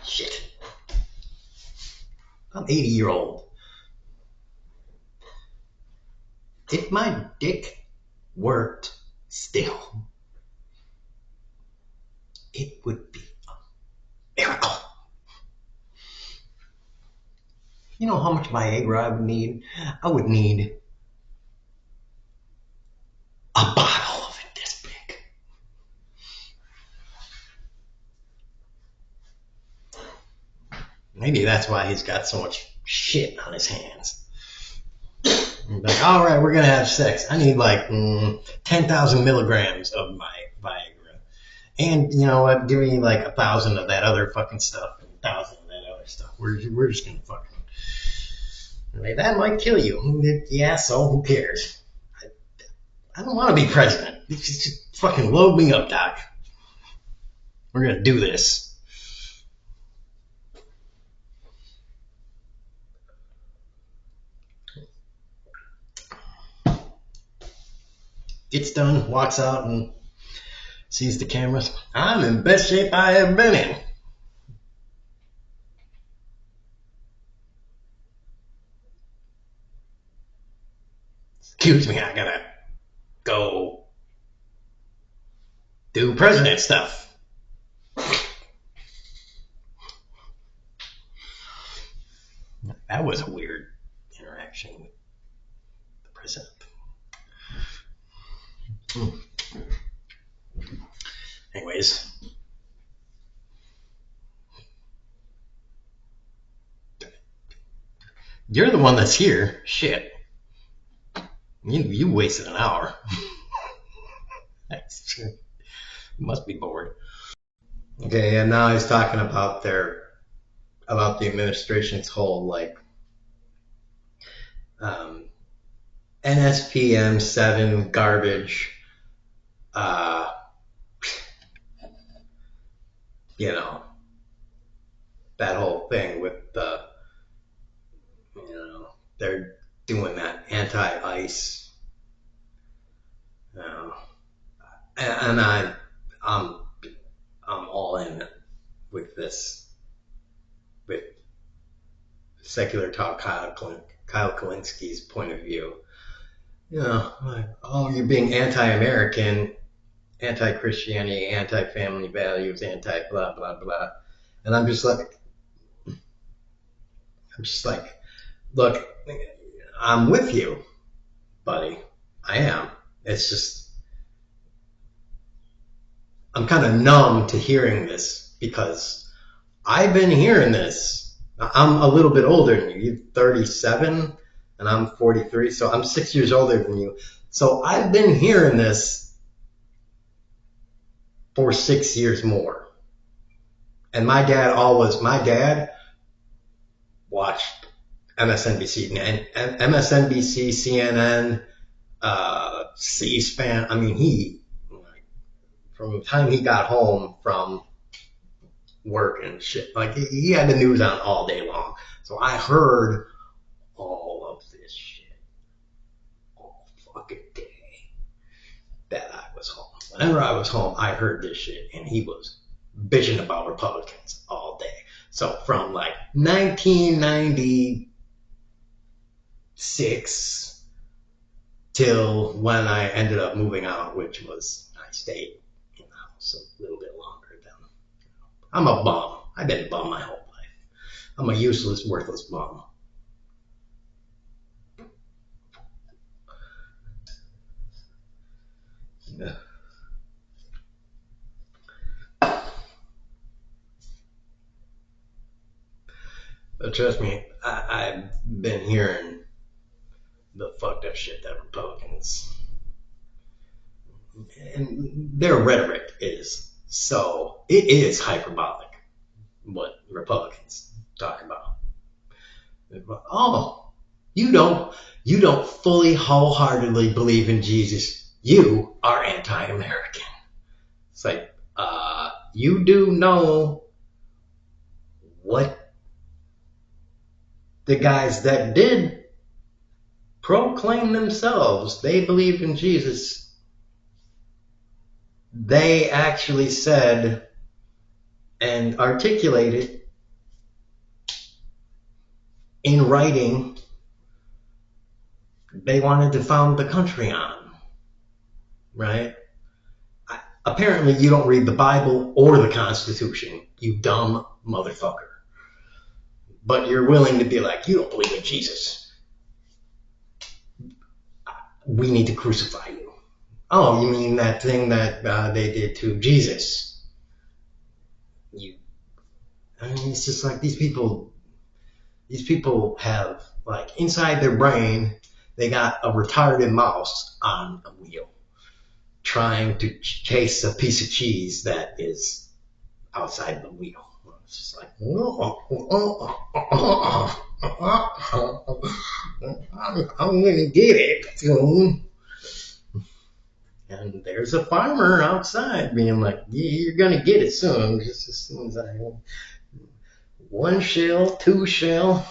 Shit. I'm 80-year-old. If my dick worked still, it would be a miracle. You know how much Viagra I would need? I would need a bottle of it this big. Maybe that's why he's got so much shit on his hands. Like, all right, we're going to have sex. I need like 10,000 milligrams of my Viagra. And you know what? Give me like 1,000 of that other fucking stuff and 1,000 of that other stuff. We're just going to fucking... Like, that might kill you. Yeah, so who cares? I don't want to be president. Just fucking load me up, Doc. We're going to do this. Gets done, walks out, and sees the cameras. I'm in best shape I ever been in. Excuse me, I gotta go do president stuff. That was a weird interaction with the president. Anyways, you're the one that's here. Shit. You wasted an hour. That's true. You must be bored. Okay, and now he's talking about the administration's whole like NSPM 7 garbage. You know, that whole thing with the, you know, they're doing that anti-ICE. And I'm all in with this, with secular talk, Kyle Kalinski's point of view. You know, like, oh, you're being anti-American, anti-Christianity, anti-family values, anti-blah, blah, blah. And I'm just like, look, I'm with you. buddy. I am. It's just, I'm kind of numb to hearing this because I've been hearing this. I'm a little bit older than you. You're 37 and I'm 43, so I'm 6 years older than you. So I've been hearing this for 6 years more. And my dad watched MSNBC, MSNBC, CNN, C-SPAN. I mean, from the time he got home from work and shit, like he had the news on all day long. So I heard all of this shit all fucking day that I was home. Whenever I was home, I heard this shit, and he was bitching about Republicans all day. So from like 1996 till when I ended up moving out, which was I stayed in the house a little bit longer than. I'm a bum. I've been a bum my whole life. I'm a useless, worthless bum. Yeah. But trust me, I've been hearing the fucked up shit that Republicans and their rhetoric is so it is hyperbolic what Republicans talk about. Oh, you don't fully wholeheartedly believe in Jesus. You are anti-American. It's like you do know what the guys that did proclaim themselves they believe in Jesus, they actually said and articulated in writing they wanted to found the country on, right? Apparently you don't read the Bible or the Constitution, you dumb motherfucker. But you're willing to be like, you don't believe in Jesus. We need to crucify you. Oh, you mean that thing that they did to Jesus? I mean, it's just like these people have, like, inside their brain, they got a retarded mouse on a wheel trying to chase a piece of cheese that is outside the wheel. It's just like, I'm gonna get it soon. And there's a farmer outside being like, yeah, you're gonna get it soon. Just as soon as I one shell, two shell.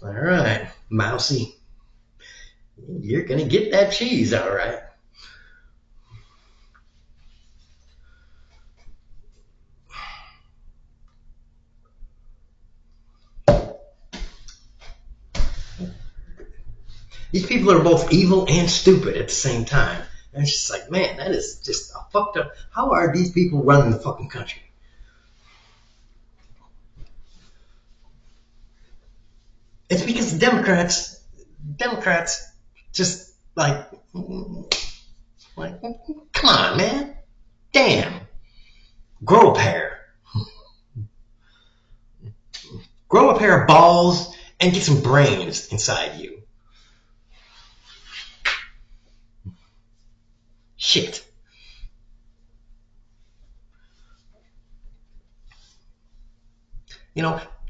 All right, mousy, you're gonna get that cheese, all right. These people are both evil and stupid at the same time. And it's just like, man, that is just a fucked up. How are these people running the fucking country? It's because Democrats just like, come on, man. Damn. Grow a pair. Grow a pair of balls and get some brains inside you. Shit.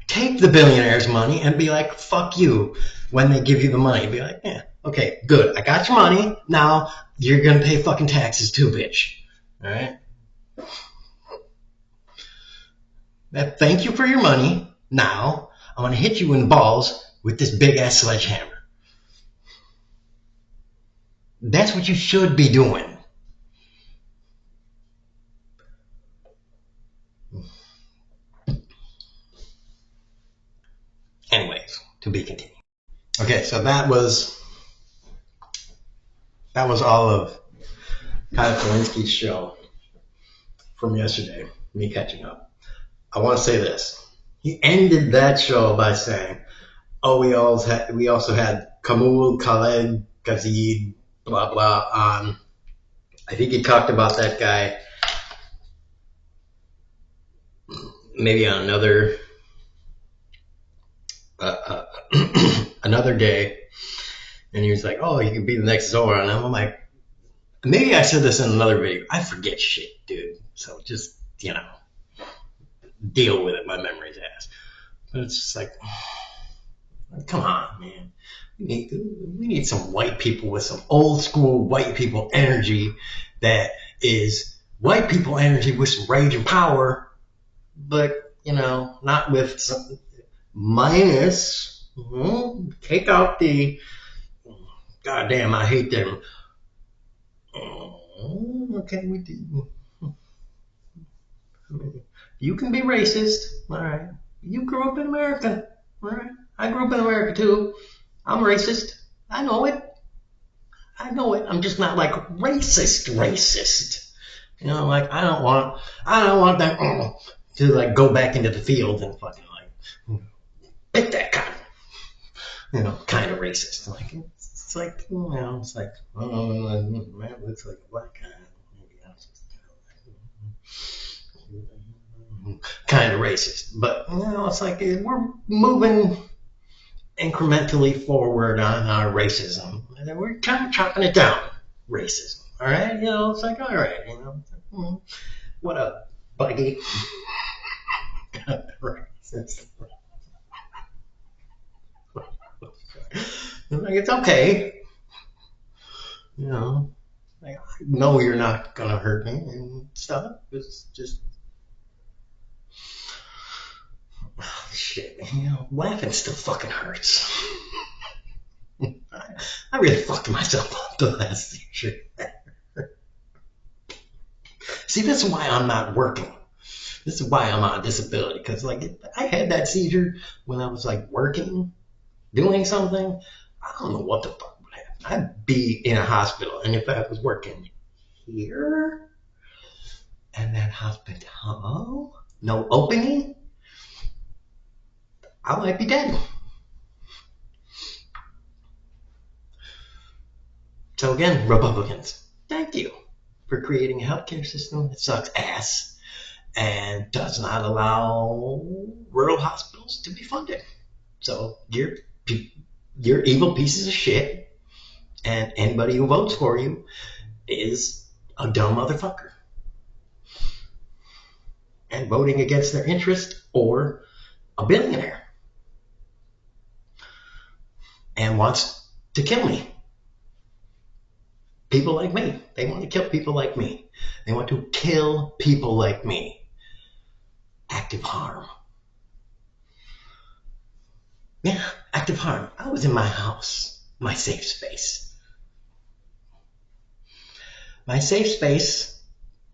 Take the billionaires' money and be like, fuck you when they give you the money. Be like, yeah, okay, good. I got your money. Now you're going to pay fucking taxes too, bitch. All right? Thank you for your money. Now I'm going to hit you in the balls with this big-ass sledgehammer. That's what you should be doing. Anyways, to be continued. Okay, so that was all of Kyle Kalinski's show from yesterday, me catching up. I want to say this. He ended that show by saying, oh, we also had Kamul Khaled because he blah blah on. I think he talked about that guy maybe on another another day, and he was like, "Oh, you can be the next Zora," and I'm like, maybe I said this in another video. I forget shit, dude. So just deal with it. My memory's ass. But it's just like, come on, man. We need some white people with some old school white people energy that is white people energy with some rage and power, but not with some minus. Take out the goddamn. I hate them. Okay, we do. You can be racist, all right. You grew up in America, all right. I grew up in America too. I'm racist. I know it. I'm just not like racist. Like I don't want that to like go back into the field and fucking like pick that kind of racist. Like it's like it's like man looks like a black guy. Maybe I'm just kind of racist, but it's like we're moving incrementally forward on our racism, and then we're kind of chopping it down. Racism, all right? It's like all right, what up, buddy? Racist. Like it's okay, Like, I know you're not gonna hurt me and stuff. It's just shit. Laughing still fucking hurts. I really fucked myself up the last seizure. See, this is why I'm not working. This is why I'm on disability. Because, like, I had that seizure when I was, like, working, doing something. I don't know what the fuck would happen. I'd be in a hospital. And if I was working here, and that hospital, no opening, I might be dead. So again, Republicans, thank you for creating a healthcare system that sucks ass and does not allow rural hospitals to be funded. So you're evil pieces of shit, and anybody who votes for you is a dumb motherfucker and voting against their interest or a billionaire and wants to kill me. People like me. They want to kill people like me. They want to kill people like me. Active harm. Yeah, active harm. I was in my house, my safe space. My safe space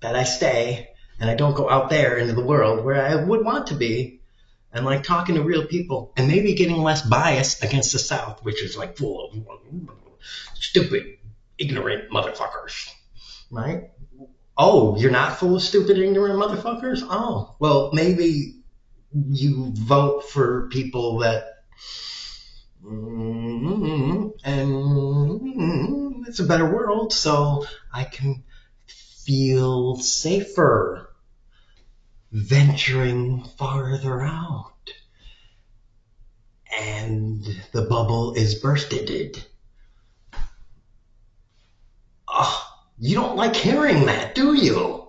that I stay, and I don't go out there into the world where I would want to be, and like talking to real people, and maybe getting less bias against the South, which is like full of stupid, ignorant motherfuckers, right? Oh, you're not full of stupid, ignorant motherfuckers? Oh, well, maybe you vote for people that and it's a better world, so I can feel safer venturing farther out. And the bubble is bursted. Oh, you don't like hearing that, do you?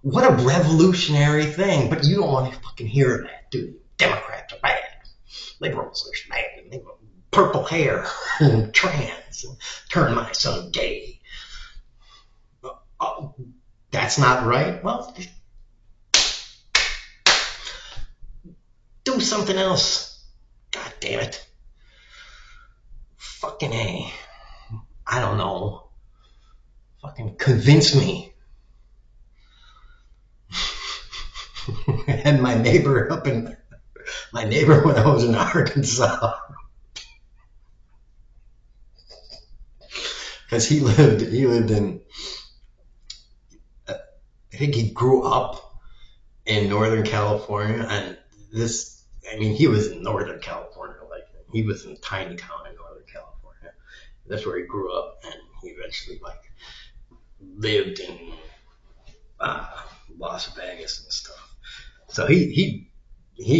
What a revolutionary thing, but you don't want to fucking hear that, do you? Democrats are bad. Liberals are bad. Purple hair, trans, turn my son gay. Oh, that's not right. Well, do something else. God damn it. Fucking A. I don't know. Fucking convince me. And my neighbor when I was in Arkansas, because he lived in, I think he grew up in Northern California, and he was in Northern California, like he was in a tiny town in Northern California. That's where he grew up, and he eventually like lived in uh, Las Vegas and stuff. So he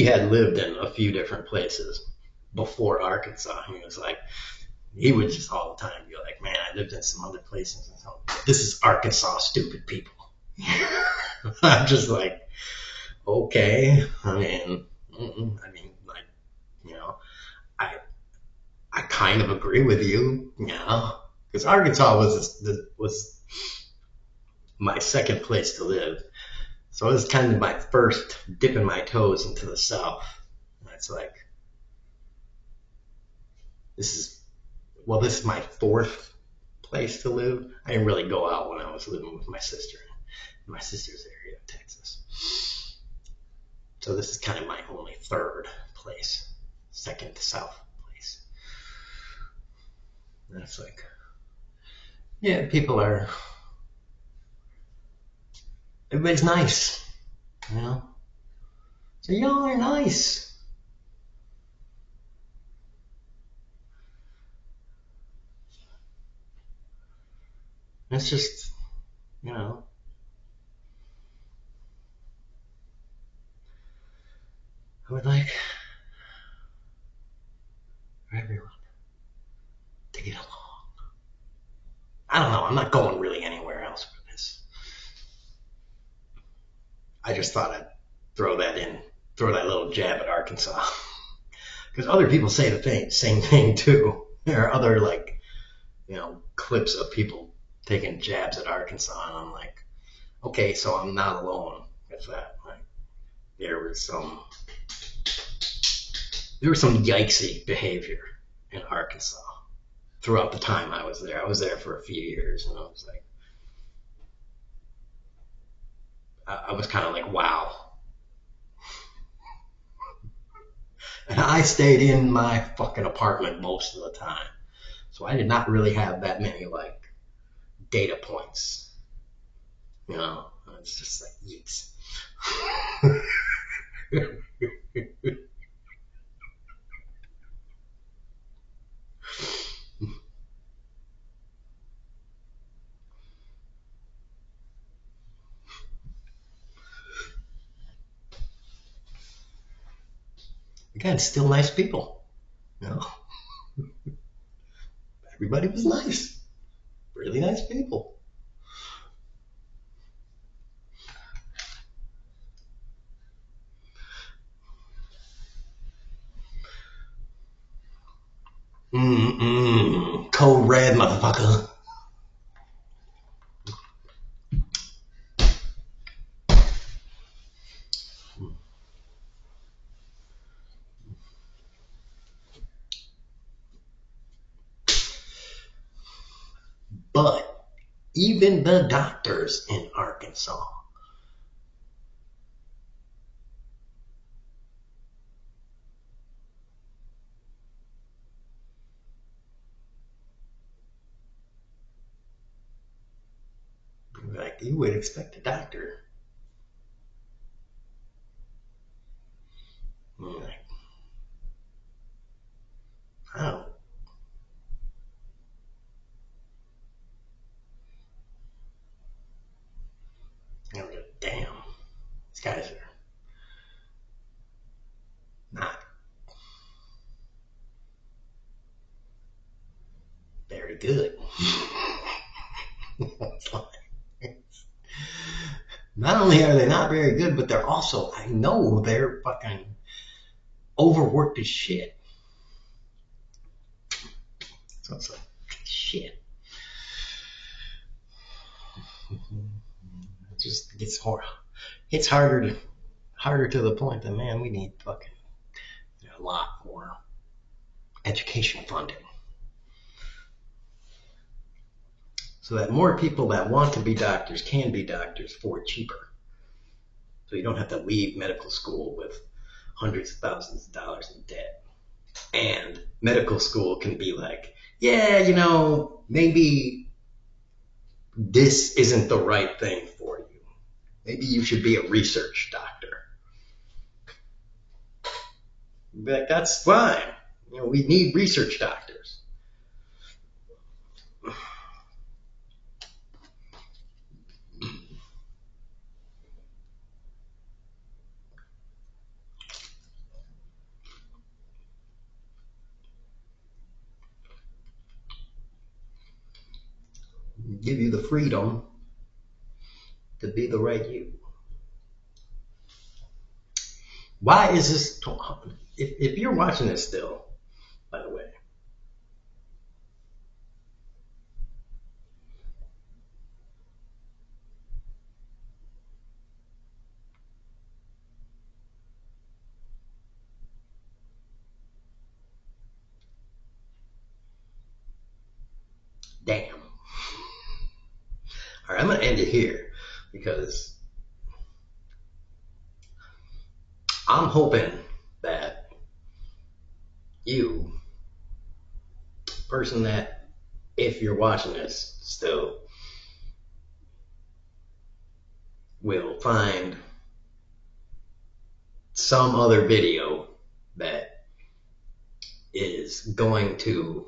had lived in a few different places before Arkansas. He was like, he would just all the time be like, man, I lived in some other places. And so, this is Arkansas, stupid people. I'm just like, okay. Like, you know, I I kind of agree with you, because Arkansas was my second place to live. So it was kind of my first dipping my toes into the South. And it's like, this is, well, this is my fourth place to live. I didn't really go out when I was living with my sister in my sister's area of Texas. So this is kind of my only third place, second South place. And it's like, yeah, everybody's nice, you know? So y'all are nice. It's just, you know, I would like for everyone to get along. I don't know. I'm not going really anywhere else for this. I just thought I'd throw that in, throw that little jab at Arkansas. Because other people say same thing too. There are other, like, clips of people taking jabs at Arkansas, and I'm like, okay, so I'm not alone with that. Like, there was some yikesy behavior in Arkansas throughout the time I was there. I was there for a few years, and I was like, I was kind of like, wow. And I stayed in my fucking apartment most of the time, so I did not really have that many like data points. It's just like yeets. Again, still nice people. You know, everybody was nice, really nice people. Code red, motherfucker. But even the doctors in Arkansas, like you would expect a doctor, like, I don't, damn, these guys are not very good. Not only are they not very good, but they're also, I know they're fucking overworked as shit. So it's like, shit. It just gets hard. It's harder to the point that, man, we need fucking a lot more education funding so that more people that want to be doctors can be doctors for cheaper. So you don't have to leave medical school with hundreds of thousands of dollars in debt. And medical school can be like, yeah, maybe this isn't the right thing for you. Maybe you should be a research doctor. But that's fine. We need research doctors. Give you the freedom to be the right you. Why is this? If you're watching this still, by the way, damn. All right, I'm going to end it here because I'm hoping that you, person that, if you're watching this still, will find some other video that is going to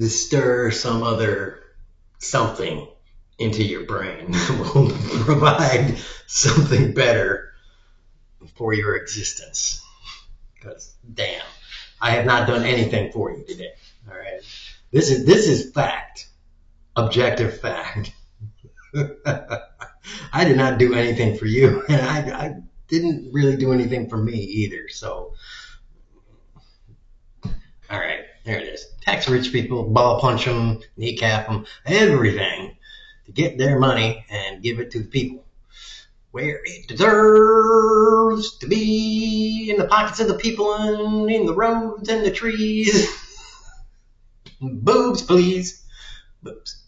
stir some other something into your brain that will provide something better for your existence. Because damn, I have not done anything for you today. All right, this is fact, objective fact. I did not do anything for you, and I didn't really do anything for me either. So, all right, there it is. Tax rich people, ball punch them, kneecap them, everything to get their money and give it to the people where it deserves to be, in the pockets of the people and in the roads and the trees. Boobs, please. Boobs.